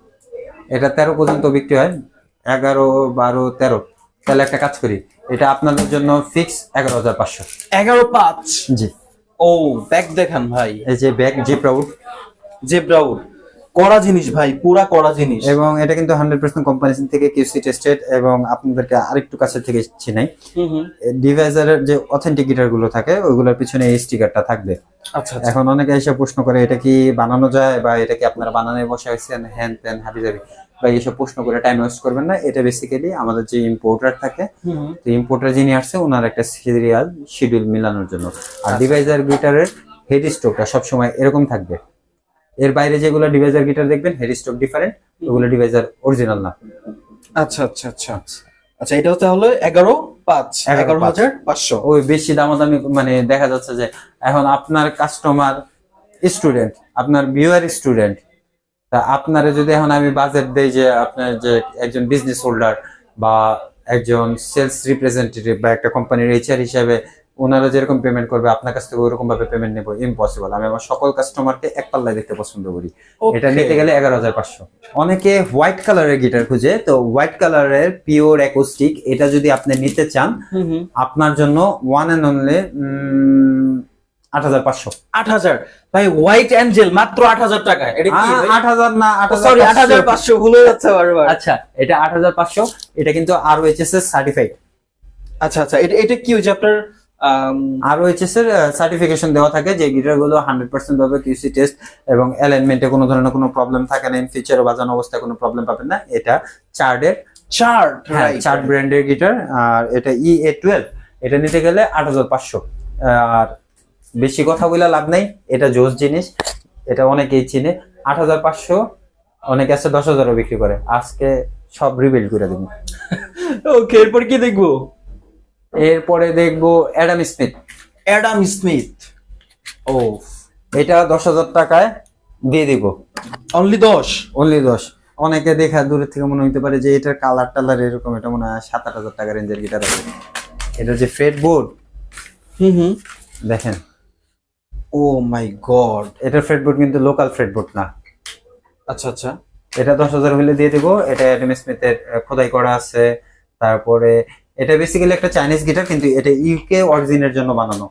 এটা 13 পর্যন্ত বিক্রি হয়, 11, 12, 13। তাহলে একটা কাজ করি, এটা আপনাদের জন্য ফিক্স 11,500। 11,500। জি। ও ব্যাগ দেখান ভাই, এই যে ব্যাগ জিপ্রাউড, জেব্রাউড, কড়া জিনিস ভাই, পুরা কড়া জিনিস। এবং এটা কিন্তু 100% কোম্পানি থেকে কিউসি টেস্টেড, এবং আপনাদেরকে আরেকটু কাছে থেকে চিনাই, হুম। ডিভাইজারের যে অথেন্টিক গিটার গুলো থাকে ওইগুলোর পিছনে এই স্টিকারটা থাকবে। আচ্ছা, এখন অনেকে এসে প্রশ্ন করে এটা কি বানানো যায়, বা এটা কি আপনারা বানানো বসে আছেন, হ্যান ত্যান হাবিজাবি, বা এইসব প্রশ্ন করে টাইম ওয়েস্ট করবেন না। এটা বেসিক্যালি আমাদের যে ইম্পোর্টার থাকে, হুম। তো ইম্পোর্টার যিনি আসছে ওনার একটা সিরিয়াল শিডিউল মিলানোর জন্য। আর ডিভাইজার গিটারের হেড স্ট্রোকটা সবসময় এরকম থাকবে। এর বাইরে যেগুলো ডিভাইজার গিটার দেখবেন হেড স্ট্রোক ডিফারেন্ট, ওগুলো ডিভাইজার অরিজিনাল না। আচ্ছা আচ্ছা আচ্ছা আচ্ছা, এটা তাহলে 11,500। ওই বেশি দামাদামি, মানে দেখা যাচ্ছে যে এখন আপনার কাস্টমার স্টুডেন্ট, আপনার ভিউয়ার স্টুডেন্ট, তা আপনারা যদি এখন আমি বাজেট দেই যে আপনার যে একজন বিজনেস হোল্ডার বা একজন সেলস রিপ্রেজেন্টেটিভ বা একটা কোম্পানির এইচআর হিসেবে ওনারা যেরকম পেমেন্ট করবে আপনার কাছ থেকে ওরকম ভাবে পেমেন্ট নেবো ইম্পসিবল। আমি আমার সকল কাস্টমারকে এক পাল্লায় দেখতে পছন্দ করি। এটা নিতে গেলে 11,500। অনেকে হোয়াইট কালারের গিটার খুঁজে, তো হোয়াইট কালারের পিওর অ্যাকোস্টিক এটা যদি আপনি নিতে চান, আপনার জন্য ওয়ান এন্ড অনলি 8,500। 8,000 ভাই, হোয়াইট অ্যাঞ্জেল মাত্র 8,000 টাকা। এটা কি 8,000 না, সরি 8,500, ভুল হয়ে যাচ্ছে বারবার। আচ্ছা, এটা 8,500। এটা কিন্তু ROHS এর সার্টিফাইড। আচ্ছা আচ্ছা, এটা কি হচ্ছে আপনার ROHS এর সার্টিফিকেশন দেওয়া থাকে যে গিটার গুলো 100% ভাবে কিউসি টেস্ট এবং অ্যালাইনমেন্টে কোনো ধরনের কোনো প্রবলেম থাকে না, ইন ফিচার বাজানো অবস্থায় কোনো প্রবলেম পাবেন না। এটা চার্টের, চার্ট, রাইট, চার্ট ব্র্যান্ডের গিটার। আর এটা EA12, এটা নিতে গেলে 8,500। আর বেশি কথা বলে লাভ নাই, এটা জোস জিনিস, এটা অনেকেই চিনে। 8,500, অনেকে আছে 10,000ও বিক্রি করে। আজকে সব রিবিল্ড করে দেবো। ওকে, এরপর কি দেখবো? এরপরে দেখবো অ্যাডাম স্মিথ। অ্যাডাম স্মিথ, ও এটা 10,000 টাকায় দিয়ে দিব। অনলি 10? অনলি 10। অনেকে দেখা দূরের থেকে মনে হতে পারে যে এটার কালার টালার এরকম, এটা মনে হয় 7-8 টাকা রেঞ্জের গিটার আছে। এটা যে ফ্রেট বোর্ড হুম, দেখেন, ও মাই গড, এটার ফ্রেট বোর্ড কিন্তু লোকাল ফ্রেট বোর্ড না। আচ্ছা আচ্ছা, এটা 10,000 হলে দিয়ে দিব। এটা অ্যাডাম স্মিথের খোদাই করা আছে। তারপরে এটা বেসিক্যালি একটা চাইনিজ গিটার, কিন্তু এটা ইউকে অরিজিনের জন্য বানানো।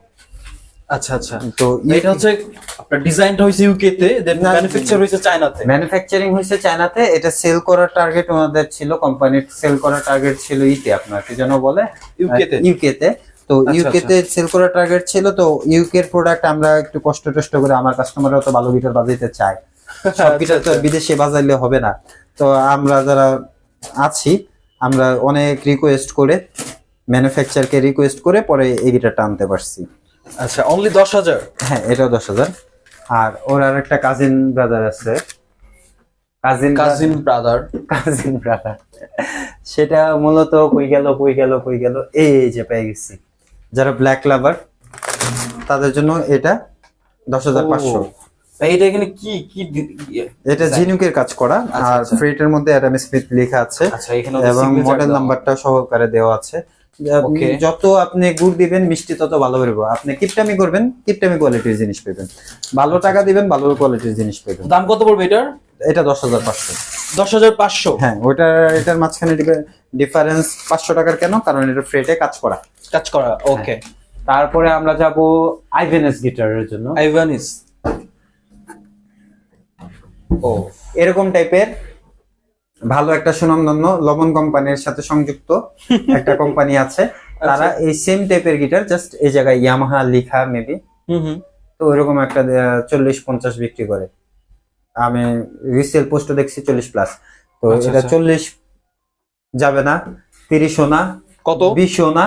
আচ্ছা আচ্ছা, তো এটা হচ্ছে আপনার ডিজাইনটা হইছে ইউকে তে, দেন ম্যানুফ্যাকচার হইছে চায়নাতে। ম্যানুফ্যাকচারিং হয়েছে চায়নাতে। এটা সেল করার টার্গেট ওনাদের ছিল, কোম্পানির সেল করার টার্গেট ছিল ইতে, আপনার কি যেন বলে, ইউকে তে। তো ইউকে তে সেল করার টার্গেট ছিল। তো ইউকে এর প্রোডাক্ট আমরা একটু কষ্ট করে, আমার কাস্টমাররা তো ভালো গিটার বাজাইতে চায়, সব গিটার তো বিদেশে বাজাইলে হবে না। তো আমরা যারা আছি, আমরা অনেক রিকোয়েস্ট করে, ম্যানুফ্যাকচারকে রিকোয়েস্ট করে পরে এই গিটারটা আনতে পারছি। আচ্ছা, অনলি 10,000? হ্যাঁ, এটাও 10,000। আর ওর আর একটা কাজিন ব্রাদার আছে, কাজিন ব্রাদার, সেটা মূলত কই গেল, এই যে পেয়ে গেছি। যারা ব্ল্যাক লাভার তাদের জন্য এটা 10,500। এইটা এখানে কি কি এটা জিনুকের কাজ করা, আর ফ্রেটের মধ্যে অ্যাডাম স্মিথ লেখা আছে, এবং মডেল নাম্বারটা সহকারে দেওয়া আছে। যত আপনি গুড় দিবেন মিষ্টি তত ভালো বেরোবে। আপনি কিপটামি করবেন, কিপটামি কোয়ালিটির জিনিস পাবেন। ভালো টাকা দিবেন, ভালো কোয়ালিটির জিনিস পাবেন। দাম কত পড়বে এটার? এটা 10,500। 10,500? হ্যাঁ, এটার মাঝখানে ডিফারেন্স 500 টাকার। কেন? কারণ এটা ফ্রেটে কাজ করা। ওকে। তারপরে আমরা যাব আইভেনেস গিটারের জন্য। আইভেনেস, ও এরকম টাইপের ভালো একটা সুনামধন্য লবণ কোম্পানির সাথে সংযুক্ত একটা কোম্পানি আছে, তারা এই সেম টাইপের গিটার জাস্ট এই জায়গায় ইয়ামাহা লেখা মেবি, তো ওইরকম একটা 40-50 বিক্রি করে। আমি রিসেল পোস্ট দেখছি 40+। তো আচ্ছা, এটা আচ্ছা। 40 যাবে না, 30ও না, কত? 20ও না,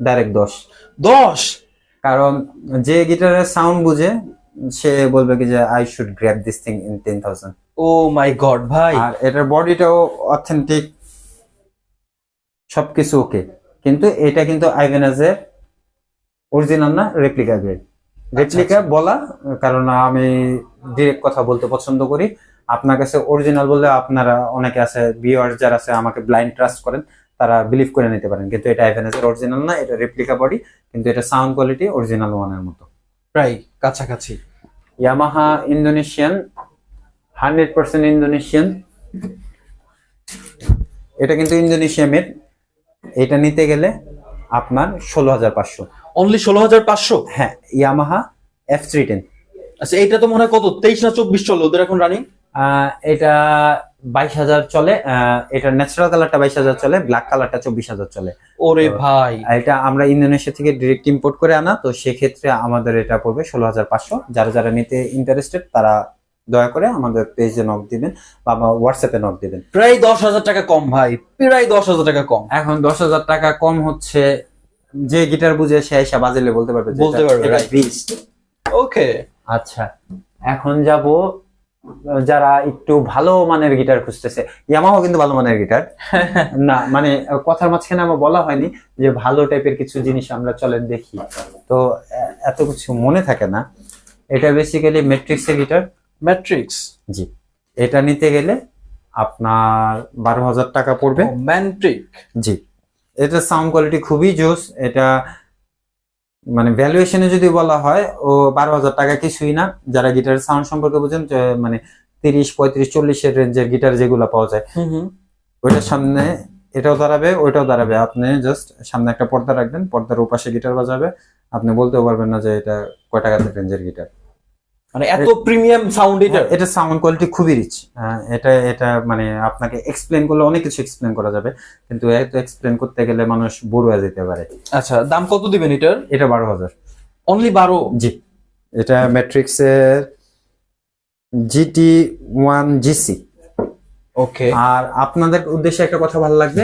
ডাইরেক্ট 10। 10? কারণ যে গিটারের সাউন্ড বুঝে সে বলবে কি যে I should grab this thing in 10,000। Oh my god ভাই, আর এটার বডিটাও অথেন্টিক, সবকিছু ওকে, কিন্তু এটা কিন্তু আইভেনাজের অরিজিনাল না, রেপ্লিকা গ্রেড। রেপ্লিকা বলা কারণ আমি ডিরেক্ট কথা বলতে পছন্দ করি। আপনার কাছে অরিজিনাল বললে আপনারা অনেকে আছে ভিউয়ার্স যারা আছে আমাকে ব্লাইন্ড ট্রাস্ট করেন, তারা বিলিভ করে নিতে পারেন, কিন্তু এটা আইভেনাজের অরিজিনাল না, এটা রেপ্লিকা বডি, কিন্তু এটা সাউন্ড কোয়ালিটি অরিজিনাল ওয়ানের মতো, প্রায় কাছাকাছি। Yamaha Indonesian, 100% Indonesian. এটা কিন্তু ইন্দোনেশিয়া মেড। এটা নিতে গেলে আপনার 16,500। অনলি 16,500? হ্যাঁ, ইয়ামাহা F310। আচ্ছা, এটা তো মনে হয় কত 23 না 24 চলে ওদের এখন রানিং? এটা 22,000 চলে। এটা ন্যাচারাল কালারটা 22,000 চলে, ব্ল্যাক কালারটা 24,000 চলে। ওরে ভাই, এটা আমরা ইন্দোনেশিয়া থেকে ডিরেক্ট ইম্পোর্ট করে আনা, তো সেক্ষেত্রে আমাদের এটা পড়বে 16,500। যারা যারা নিতে ইন্টারেস্টেড তারা দয়া করে আমাদের পেজে নক দিবেন বা হোয়াটসঅ্যাপে নক দিবেন। প্রায় 10,000 টাকা কম ভাই, প্রায় 10,000 টাকা কম। এখন 10,000 টাকা কম হচ্ছে, যে গিটার বুঝে সে এসে বাজালে বলতে পারবে যে বলতে পারবে, এটা right. beast। ওকে, আচ্ছা, এখন যাব যারা একটু ভালো মানের গিটার খুঁজতেছে। ইয়ামাহা কিন্তু ভালো মানের গিটার না, মানে কথার মাঝখানে আমার বলা হয়নি যে ভালো টাইপের কিছু জিনিস আমরা চলেন দেখি, তো এত কিছু মনে থাকে না। এটা বেসিক্যালি ম্যাট্রিক্সের গিটার। ম্যাট্রিক্স? জি, এটা নিতে গেলে আপনার 12,000 টাকা পড়বে। ম্যাট্রিক? জি, এটা সাউন্ড কোয়ালিটি খুবই জোস। এটা মানে ভ্যালুয়েশনে যদি বলা হয় ও 12,000 টাকা কিছুই না। যারা গিটারের সাউন্ড সম্পর্কে বুঝেন, মানে 30, 35, 40 এর রেঞ্জের গিটার যেগুলো পাওয়া যায়, ওইটার সামনে এটাও দাঁড়াবে, ওইটাও দাঁড়াবে। আপনি জাস্ট সামনে একটা পর্দা রাখবেন, পর্দার ওপাশে গিটার বাজাবে, আপনি বলতেও পারবেন না যে এটা কয় টাকা রেঞ্জের গিটার। মানে এত প্রিমিয়াম সাউন্ড এটা? এটা সাউন্ড কোয়ালিটি খুবই রিচ। এটা এটা মানে আপনাকে এক্সপ্লেন করলে অনেক কিছু এক্সপ্লেন করা যাবে, কিন্তু এত এক্সপ্লেন করতে গেলে মানুষ বোর হয়ে যেতে পারে। আচ্ছা, দাম কত দিবেন এটার? এটা 12,000। অনলি 12? জি, এটা ম্যাট্রিক্সের GT1 GC। ওকে। আর আপনাদের উদ্দেশ্যে একটা কথা ভালো লাগবে,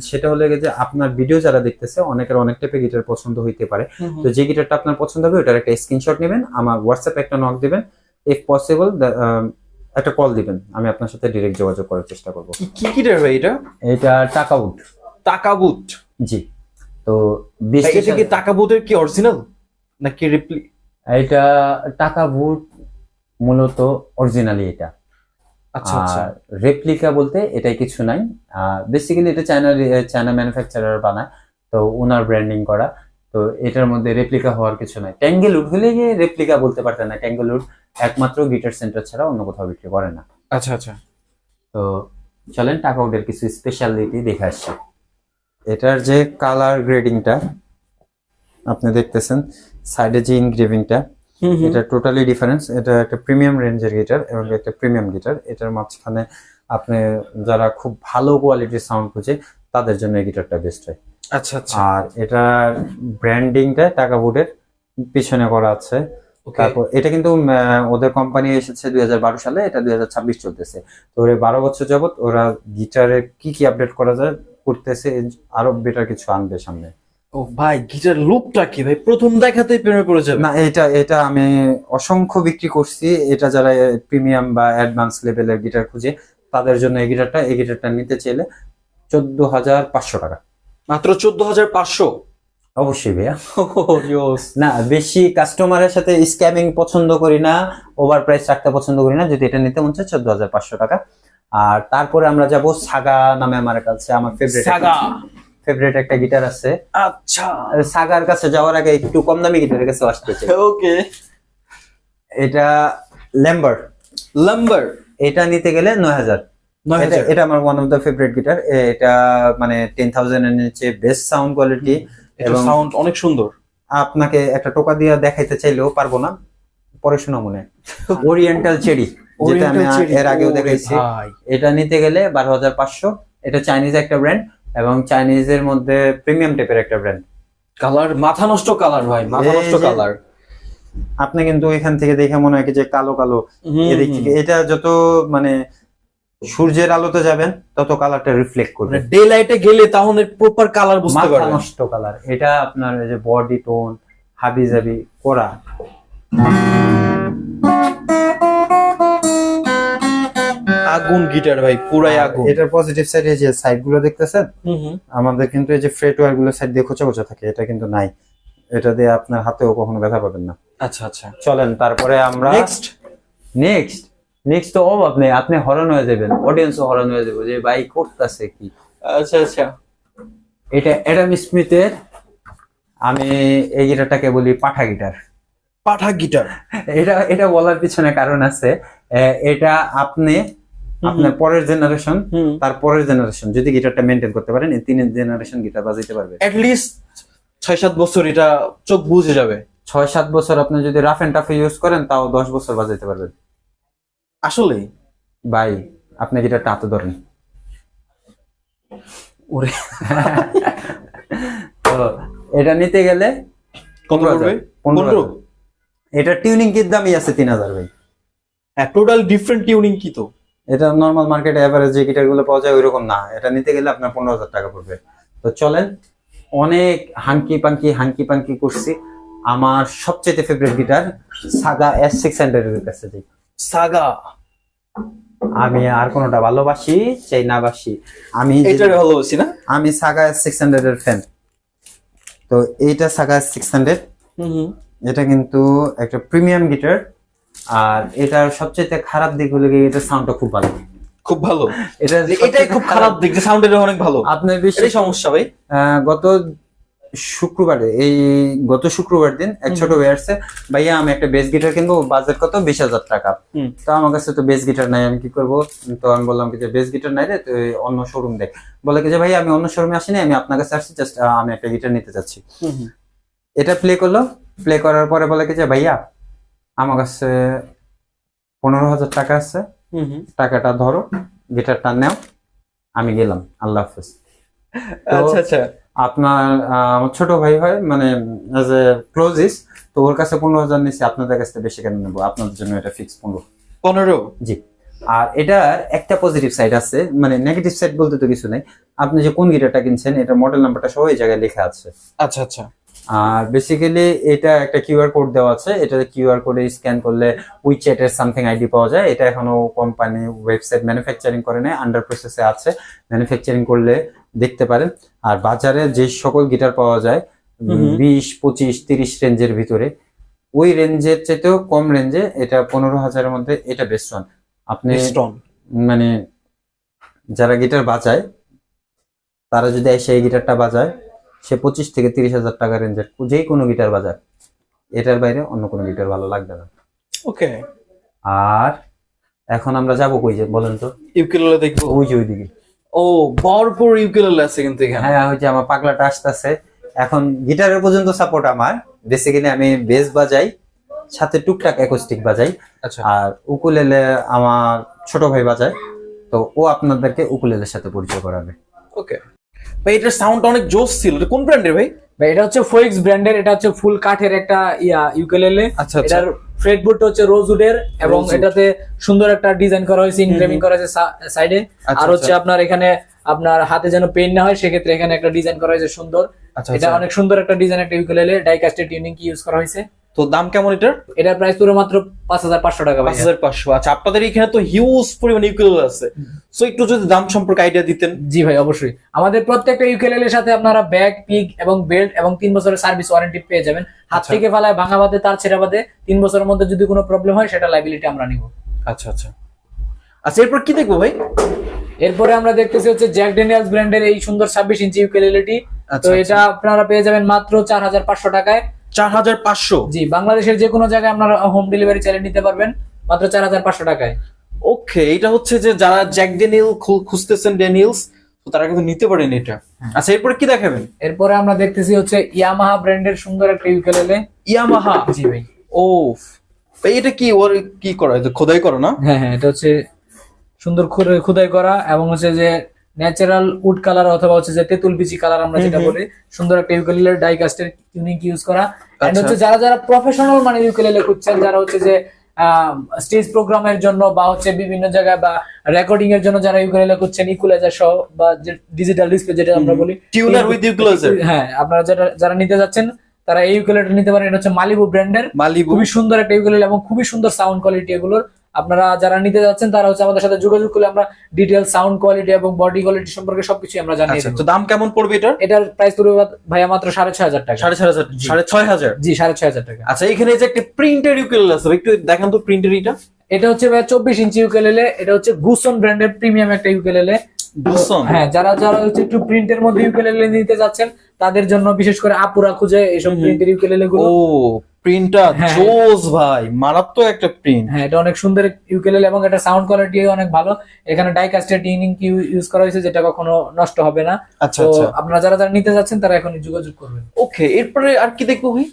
সেটা হলো যে আপনার ভিডিও যারা দেখতেছে অনেকের অনেক টাইপের গিটার পছন্দ হইতে পারে। তো যে গিটারটা আপনার পছন্দ হবে ওটার একটা স্ক্রিনশট নেবেন, আমার হোয়াটসঅ্যাপে একটা নক দিবেন, ইফ পসিবল একটা কল দিবেন, আমি আপনার সাথে ডিরেক্ট যোগাযোগ করার চেষ্টা করব। কি গিটার ভাই এটা? এটা টাকা উড। টাকা বুট? জি, তো এটা কি টাকা বুটের কি অরিজিনাল নাকি রিপ্লি? এটা টাকা বুট মূলত অরিজিনালি এটা। আচ্ছা আচ্ছা, রেপ্লিকা বলতে এটাই কিছু নাই। বেসিক্যালি এটা চায়না ম্যানুফ্যাকচারার বানায়, তো ওনার ব্র্যান্ডিং করা। তো এটার মধ্যে রেপ্লিকা হওয়ার কিছু নাই। ট্যাঙ্গেলউড হলে গিয়ে রেপ্লিকা বলতে পারতেন না। ট্যাঙ্গেলউড একমাত্র গিটার সেন্টার ছাড়া অন্য কোথাও বিক্রি করে না। আচ্ছা আচ্ছা। তো চলেন টাকা উডের কিছু স্পেশালিটি দেখে আসছি। এটার যে কালার গ্রেডিংটা আপনি দেখতেছেন, সাইডে যে ইনগ্রেভিংটা, এটা টোটালি ডিফারেন্স। এটা একটা প্রিমিয়াম রেঞ্জের গিটার এবং একটা প্রিমিয়াম গিটার। এটার মাঝখানে আপনি যারা খুব ভালো কোয়ালিটির সাউন্ড খুঁজে তাদের জন্য এই গিটারটা বেস্ট হয়। আচ্ছা আচ্ছা। আর এটার ব্র্যান্ডিংটা টাকা বুটের পিছনে করা আছে। তারপর এটা কিন্তু ওদের কোম্পানি এসেছে 2012 সালে, এটা 2026 চলতেছে। তো ওরা 12 বছর যাবত ওরা গিটারে কি কি আপডেট করা যায় করতেছে, আরো বেটার কিছু আনবে সামনে। ও ভাই, গিটার লুকটা কি ভাই, প্রথম দেখাতেই প্রেমে পড়ে যাবে। না, এটা আমি অসংখ্য বিক্রি করছি। এটা যারা প্রিমিয়াম বা অ্যাডভান্স লেভেলের গিটার খুঁজে তাদের জন্য এই গিটারটা নিতে চাইলে 14,500 টাকা। মাত্র 14,500? অবশ্যই ভাইয়া। না, বেশি কাস্টমারের সাথে স্ক্যামিং পছন্দ করি না, ওভার প্রাইস রাখতে পছন্দ করি না। যদি এটা নিতে মন চায় 14,500 টাকা। আর তারপরে আমরা যাব সাগা নামে, আমার কাছে আমার ফেভারিট একটা গিটার আছে। আচ্ছা, সাগার কাছে যাওয়ার আগে একটু কম দামি গিটারের কাছে আসতে চাই। ওকে। এটা ল্যাম্বার। এটা নিতে গেলে 9,000। এটা আমার one of the favourite guitar. এটা মানে 10,000 এর নিচে বেস্ট সাউন্ড কোয়ালিটি এবং সাউন্ড অনেক সুন্দর। আপনাকে একটা টোকা দিয়ে দেখাইতে চাইলেও পারবো না, পরে শোনা মনে। Oriental cherry. যেটা আমি Oriental cherry, এর আগেও ওরে দেখাইছি। ভাই। এটা নিতে গেলে 12,500। এটা চাইনিজ একটা ব্র্যান্ড এবং চাইনিজের মধ্যে প্রিমিয়াম টাইপের একটা ব্র্যান্ড। কালার মাথা নষ্ট কালার ভাই, মাথা এই নষ্ট যে- কালার। আপনি কিন্তু এখান থেকে দেখে মনে হয় কি যে কালো কালো, এদিক থেকে এটা যত মানে সূর্যের আলোতে যাবেন তত কালারটা রিফ্লেক্ট করবে, ডে লাইটে গেলে তাহলে প্রপার কালার বুঝতে মাথা পারবেন। নষ্ট কালার। এটা আপনার এই যে বডি টোন হাবি জাবি করা। আগুন গিটার ভাই, পুরাই আগুন। এটার পজিটিভ সাইডে যে সাইড গুলো দেখতেছেন, হুম হুম। আমাদের কিন্তু এই যে ফ্রেট ওয়্যার গুলো সাইড দিয়ে খোঁচা খোঁচা থাকে, এটা কিন্তু নাই। এটা দিয়ে আপনার হাতেও কখনো ব্যথা পাবেন না। আচ্ছা আচ্ছা, চলেন তারপরে আমরা নেক্সট। নেক্সট তো আপনি হরন হয়ে যাবেন, অডিয়েন্সও হরন হয়ে যাবে যে ভাই করতেছে কি। আচ্ছা আচ্ছা, এটা অ্যাডাম স্মিথের, আমি এই গিটারটাকে বলি পাঠা গিটার। পাঠা গিটার। এটা বলার পিছনে কারণ আছে। এটা আপনার পরের জেনারেশন, তার পরের জেনারেশন যদি গিটারটা মেনটেন করতে পারেন, এই 3 জেনারেশন গিটার বাজাইতে পারবে। এট লিস্ট 6-7 বছর এটা চোখ বুঝে যাবে। 6-7 বছর আপনি যদি রাফ এন্ড টাফে ইউজ করেন তাও 10 বছর বাজাইতে পারবেন। আসলে ভাই আপনি গিটারটা হাতে ধরেন। ওরে তো এটা নিতে গেলে কত পড়বে? 15,000। এটা টিউনিং কিট দামই আছে 3,000 ভাই। হ্যাঁ, টোটাল ডিফারেন্ট টিউনিং কি তো। এটা নর্মাল মার্কেটে এভারেজ যে গিটার গুলো পাওয়া যায় ওইরকম না, এটা নিতে গেলে আপনার 15,000 টাকা পড়বে। তো চলেন, অনেক হাঙ্কি পাঙ্কি করছি। আমার সবচেয়ে ফেভারিট গিটার সাগা S600 এর কাছে যাই। সাগা, আমি আর কোনটা ভালোবাসি চাই না বাসি, এটার ভালোবাসি না। আমি সাগা S600 এর ফ্যান। তো এইটা সাগা S600, এটা কিন্তু একটা প্রিমিয়াম গিটার। আর এটার সবচেয়ে খারাপ দিক হলো কি এটার সাউন্ডটা খুব ভালো। খুব ভালো। এটাই এটাই খুব খারাপ দিক যে সাউন্ডের অনেক ভালো। আপনার এটাই বেশি সমস্যা ভাই। গত শুক্রবার দিন এক ছোট ভাই আসছে, ভাইয়া আমি একটা বেস গিটার কিনবো, বাজেট কত? 20,000 টাকা। তো আমার কাছে তো বেস গিটার নাই, আমি কি করবো? তো আমি বললাম কি যে বেস গিটার নাই রে, তুই অন্য শোরুম দেখ। বলে কি যে ভাই আমি অন্য শোরুমে আসিনি, আমি আপনার কাছে আসছি, জাস্ট আমি একটা গিটার নিতে চাচ্ছি। এটা প্লে করলো, প্লে করার পরে বলে কি যে ভাইয়া আমার কাছে 15,000 টাকা আছে, টাকাটা ধরো, গিটারটা নাও, আমি গেলাম, আল্লাহ হাফেজ। আচ্ছা আচ্ছা, আপনার আমার ছোট ভাই হয়, মানে এজ এ ক্লোজিস, তো ওর কাছে 15,000 নিচ্ছে, আপনাদের কাছে বেশি কেন নেবো? আপনাদের জন্য এটা ফিক্স 15। জি। আর এটার একটা পজিটিভ সাইড আছে, মানে নেগেটিভ সাইড বলতে তো কিছু নেই। আপনি যে কোন গিটারটা কিনছেন এটার মডেল নাম্বারটা সহ এই জায়গায় লেখা আছে। আচ্ছা আচ্ছা। আর বেসিক্যালি এটা একটা কিউআর কোড দেওয়া আছে, এটা কিউআর কোডে স্ক্যান করলে উইচ্যাটের সামথিং আইডি পাওয়া যায়। এটা এখনো কোম্পানি ওয়েবসাইট ম্যানুফ্যাকচারিং করে নেয়, আন্ডার প্রসেসে আছে, ম্যানুফ্যাকচারিং করলে দেখতে পারেন। আর বাজারে যে সকল গিটার পাওয়া যায় 20, 25, 30 রেঞ্জের ভিতরে, ওই রেঞ্জের চাইতেও কম রেঞ্জে এটা 15,000-এর মধ্যে এটা বেস্ট ওয়ান। আপনি মানে যারা গিটার বাজায় তারা যদি এসে এই গিটারটা বাজায়, সে 25 থেকে 30,000 টাকা রেঞ্জের যে কোনো গিটার বাজায়, এটার বাইরে অন্য কোনো গিটার ভালো লাগবে না। ওকে। আর এখন আমরা যাবো কই যে বলেন তো? ইউকেলেলে দেখবো। ওই যে ওইদিকে। ও, ভরপুর ইউকেলেলে আছে কিন্তু এখানে। হ্যাঁ, ওই যে আমার পাগলাটা আসতেছে। এখন গিটারের পর্যন্ত সাপোর্ট আমার, বেসিক্যালি আমি বেস বাজাই, সাথে টুকটাক অ্যাকোস্টিক বাজাই। আচ্ছা। আর উকুলেলে আমার ছোট ভাই বাজায়, তো ও আপনাদেরকে উকুলেলের সাথে পরিচয় করাবে। ওকে ভাই, এটার সাউন্ড অনেক জোস ছিল। এটা কোন ব্র্যান্ডের ভাই? ভাই এটা হচ্ছে ফোয়েক্স ব্র্যান্ডের, এটা হচ্ছে ফুল কাঠের একটা ইউকেলেলে। আচ্ছা, আচ্ছা। এটার ফ্রেটবোর্ডটা হচ্ছে রোজউডের এবং Rosewood। এটাতে সুন্দর একটা ডিজাইন করা হয়েছে, ইনগ্রেভিং করা হয়েছে সাইডে। আচ্ছা, আর হচ্ছে আচ্ছা। আপনার এখানে আপনার হাতে যেন পেইন না হয় সেক্ষেত্রে এখানে একটা ডিজাইন করা হয়েছে সুন্দর। আচ্ছা, এটা আচ্ছা। অনেক সুন্দর একটা ডিজাইন, একটা ইউকেলেলে ডাইকাস্টের টিউনিং কি ইউজ করা হয়েছে। তো দাম কেমন এটার? এটার প্রাইস পুরো মাত্র 5,500 টাকা ভাই। 5,500। আচ্ছা, আপনাদের এখানে তো হিউজ পরিমাণ ইউকেলেলে আছে, সো একটু যদি দাম সম্পর্কে আইডিয়া দিতেন। জি ভাই, অবশ্যই। আমাদের প্রত্যেকটা ইউকেলেলের সাথে আপনারা ব্যাগ, পিক এবং বেল্ট এবং 3 বছরের সার্ভিস ওয়ারেন্টি পেয়ে যাবেন। হাত আচ্ছা। থেকে ফালায় ভাঙা বাদে, তার ছেঁড়া বাদে 3 বছরের মধ্যে যদি কোনো প্রবলেম হয় সেটা লাইবিলিটি আমরা নিব। আচ্ছা আচ্ছা আচ্ছা, এরপর কি দেখবো ভাই? এরপরে আমরা দেখতেছি হচ্ছে জ্যাক ড্যানিয়েলস ব্র্যান্ডের এই সুন্দর 26 ইঞ্চি ইউকেলেলেটি। আচ্ছা, তো এটা আপনারা পেয়ে যাবেন মাত্র 4,500 টাকায়। 4,500? জি, বাংলাদেশের যে কোনো জায়গায় আপনারা হোম ডেলিভারি চালিয়ে নিতে পারবেন মাত্র 4,500 টাকায়। ওকে, এটা হচ্ছে যে যারা জ্যাক ড্যানিয়েল খুঁজতেছেন, ড্যানিয়েলস, তো তারা কিন্তু নিতে পারেন এটা। আচ্ছা, এরপরে কি দেখাবেন? এরপরে আমরা দেখতেছি হচ্ছে ইয়ামাহা ব্র্যান্ডের সুন্দর একটা ইউকেলেলে। ইয়ামাহা? জি ভাই। ও, ভাই এটা কি ওর কি করা এটা খোদাই করো না? হ্যাঁ হ্যাঁ, এটা হচ্ছে সুন্দর করে খোদাই করা এবং হচ্ছে যে ন্যাচারাল উড কালার অথবা হচ্ছে যে তেঁতুল বিচি কালার আমরা যেটা বলি, সুন্দর একটা ইউকেলেলের ডাই কাস্টের টিউনিং ইউজ করা। এন্ড হচ্ছে যারা যারা প্রফেশনাল মানে ইউকেলেলে খুঁজছেন, যারা হচ্ছে যে স্টেজ প্রোগ্রামের জন্য বা হচ্ছে বিভিন্ন জায়গায় বা রেকর্ডিং এর জন্য যারা ইউকেলেলে খুঁজছেন, ইকুয়ালাইজার সহ বা ডিজিটাল ডিসপ্লে যেটা আমরা বলি, টিউনার উইথ ইকুয়ালাইজার। হ্যাঁ, আপনারা যারা নিতে যাচ্ছেন তারা এই ইউকেলেলেটা নিতে পারেন। এটা হচ্ছে মালিবু ব্র্যান্ডের, মালিবু। খুবই সুন্দর একটা ইউকেলেলে এবং খুবই সুন্দর সাউন্ড কোয়ালিটি এগুলোর। আপনারা যারা নিতে যাচ্ছেন তারা হচ্ছে আমাদের সাথে যোগাযোগ করলে আমরা ডিটেইল সাউন্ড কোয়ালিটি এবং বডি কোয়ালিটি সম্পর্কে সবকিছু আমরা জানিয়ে আচ্ছা, দেব। তো দাম কেমন পড়বে এটার? এটার প্রাইস পড়বে ভাইয়া মাত্র 6,500 টাকা। 6,500 6,500? জি, 6,500 টাকা। আচ্ছা, এখানে যে একটা প্রিন্টেড ইউকেলেলে আছে, একটু দেখান তো প্রিন্টেড এটা। এটা হচ্ছে ভাইয়া 24 ইঞ্চি ইউকেলেলে। এটা হচ্ছে গুসন ব্র্যান্ডের প্রিমিয়াম একটা ইউকেলেলে। গুসন? হ্যাঁ, যারা যারা হচ্ছে একটু প্রিন্টের মধ্যে ইউকেলেলে নিতে যাচ্ছেন তাদের জন্য, বিশেষ করে আপুরা খুঁজে এইসব প্রিন্টের ইউকেলেলে গুলো। ও, প্রিন্টটা হ্যাঁ। জোস ভাই, মারাত্মক একটা প্রিন্ট। হ্যাঁ, এটা অনেক সুন্দর ইউকেলেলে এবং এটা সাউন্ড কোয়ালিটি অনেক ভালো। এখানে ডাই কাস্টের টিউনিং কি ইউজ করা হয়েছে, যেটা কখনো নষ্ট হবে না। আচ্ছা তো আচ্ছা, আপনারা যারা যারা নিতে যাচ্ছেন তারা এখনই যোগাযোগ করবেন। ওকে। এরপরে আর কি দেখবো ভাই?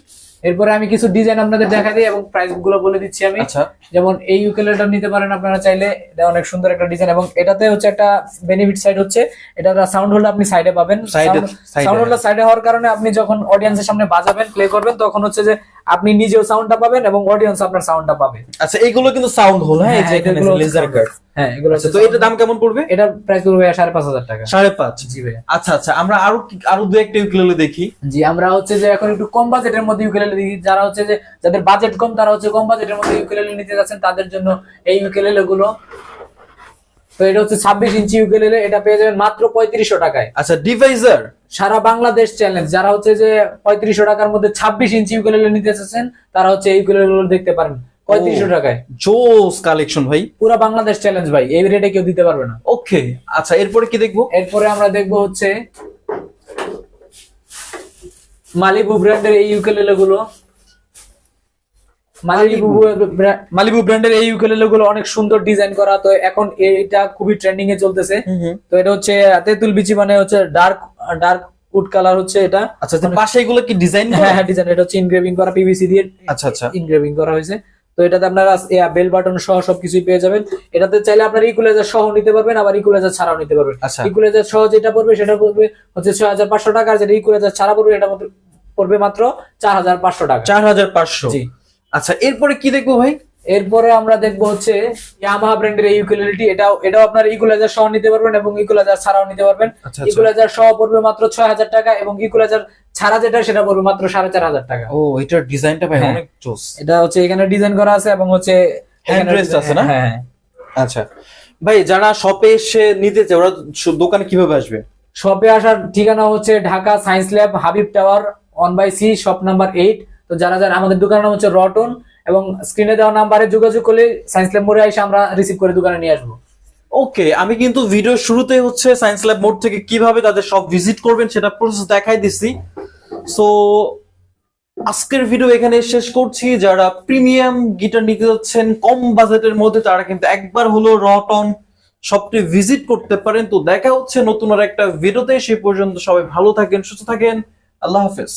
এরপরে আমি কিছু ডিজাইন আপনাদের দেখা দিই এবং প্রাইস গুলো বলে দিচ্ছি আমি। আচ্ছা, যেমন এই ইউকেলেলেটা নিতে পারেন আপনারা চাইলে, এটা অনেক সুন্দর একটা ডিজাইন এবং এটাতে হচ্ছে একটা বেনিফিট সাইড হচ্ছে এটা সাউন্ড হোল্ডার আপনি সাইডে পাবেন। Side-এ, সাউন্ড হোল্ডার সাইডে হওয়ার কারণে আপনি যখন অডিয়েন্সের সামনে বাজাবেন, প্লে করবেন, তখন হচ্ছে যে আপনি নিজেও সাউন্ডটা পাবেন এবং অডিয়েন্স আপনার সাউন্ডটা পাবে। আচ্ছা, এগুলো কিন্তু সাউন্ড হল। হ্যাঁ, এই যে এখানে এগুলো লেজার কাট। হ্যাঁ, এগুলো আচ্ছা, তো এটার দাম কেমন পড়বে? এটার প্রাইস পড়বে 5,500 টাকা। 5.5? জি ভাই। আচ্ছা আচ্ছা, আমরা আরো দু একটা ইউকেলেলে দেখি। জি, আমরা হচ্ছে যে এখন একটু কম বাজেটের মধ্যে ইউকেলেলে দেখি। যারা হচ্ছে যে যাদের বাজেট কম, তারা হচ্ছে কম বাজেটের মধ্যে ইউকেলেলে নিতে যাচ্ছেন, তাদের জন্য এই ইউকেলেলে গুলো। তো এটা হচ্ছে 26 ইঞ্চি ইউকেলেলে, এটা পেয়ে যাবেন মাত্র 3500 টাকায়। আচ্ছা, ডিভাইজার? সারা বাংলাদেশ চ্যালেঞ্জ। যারা হচ্ছে যে 3500 টাকার মধ্যে 26 ইঞ্চি ইউকেলেলে নিতে চাচ্ছেন, তারা হচ্ছে এই ইউকেলেলে গুলো দেখতে পারেন 3500 টাকায়। জোস কালেকশন ভাই, পুরো বাংলাদেশ চ্যালেঞ্জ ভাই, এই রেটে কেউ দিতে পারবে না। ওকে। আচ্ছা, এরপরে কি দেখবো? এরপরে আমরা দেখবো হচ্ছে মালিবু ব্র্যান্ডের এই ইউকেলেলে গুলো। মালিবু ব্র্যান্ডের এই ইউকেলেলে গুলো অনেক সুন্দর ডিজাইন করা। তো এখন এটা খুবই ট্রেন্ডিং এ চলতেছে। তো এটা হচ্ছে তেঁতুল বিচি, মানে হচ্ছে ডার্ক উড কালার হচ্ছে এটা। আচ্ছা, তো পাশে এগুলো কি ডিজাইন? হ্যাঁ হ্যাঁ, ডিজাইন। এটা হচ্ছে ইনগ্রেভিং করা, পিভিসি দিয়ে আচ্ছা আচ্ছা, ইনগ্রেভিং করা হয়েছে। তো এটাতে আপনারা বেল বাটন সহ সবকিছুই পেয়ে যাবেন। এটাতে চাইলে আপনারা ইকুয়ালাইজার সহ নিতে পারবেন, আবার ইকুয়ালাইজার ছাড়াও নিতে পারবেন। আচ্ছা। ইকুয়ালাইজার সহ যেটা পড়বে সেটা পড়বে হচ্ছে 6,500 টাকা, আর যেটা ইকুয়ালাইজার ছাড়া পড়বে এটা পড়বে মাত্র 4,500 টাকা। 4,500? জি। আচ্ছা, এরপরে কি দেখবো ভাই? এরপরে আমরা দেখবো হচ্ছে ইয়ামাহা ব্র্যান্ডের এই ইউকেলেলেটি। এটাও আপনার ইকুয়ালাইজার সহ নিতে পারবেন এবং ইকুয়ালাইজার ছাড়াও নিতে পারবেন। আচ্ছা, ইকুয়ালাইজার সহ পড়বে মাত্র 6,000 টাকা এবং ইকুয়ালাইজার ছাড়া যেটা সেটা পড়বে মাত্র 4,500 টাকা। ও, এটার ডিজাইনটা ভাই হ্যাঁ। অনেক জোস। এটা হচ্ছে এখানে ডিজাইন করা আছে এবং হচ্ছে হ্যান্ড রেস্ট আছে না? হ্যাঁ। আচ্ছা ভাই, যারা শপে এসে নিতে চায় ওরা দোকানে কিভাবে আসবে? শপে আসার ঠিকানা হচ্ছে Dhaka science lab, Habib tower 1/C, shop number 8। তো যারা যারা আমাদের দোকানের নাম হচ্ছে রটন, এবং স্ক্রিনে দেওয়া নাম্বারে যোগাযোগ করলে সায়েন্স ল্যাব মোড়ে এসে আমরা রিসিভ করে দোকানে নিয়ে আসবো। ওকে, আমি কিন্তু ভিডিও শুরুতে হচ্ছে সায়েন্স ল্যাব মোড থেকে কিভাবে তাদের সব ভিজিট করবেন সেটা প্রসেস দেখাই দিছি। সো আজকের ভিডিও এখানে শেষ করছি। যারা প্রিমিয়াম গিটার নিতে যাচ্ছেন কম বাজেটের মধ্যে, তারা কিন্তু একবার হলো রটন শপটি ভিজিট করতে পারেন। তো দেখা হচ্ছে নতুন আর একটা ভিডিওতে। সেই পর্যন্ত সবাই ভালো থাকেন, সুস্থ থাকেন। আল্লাহ হাফেজ।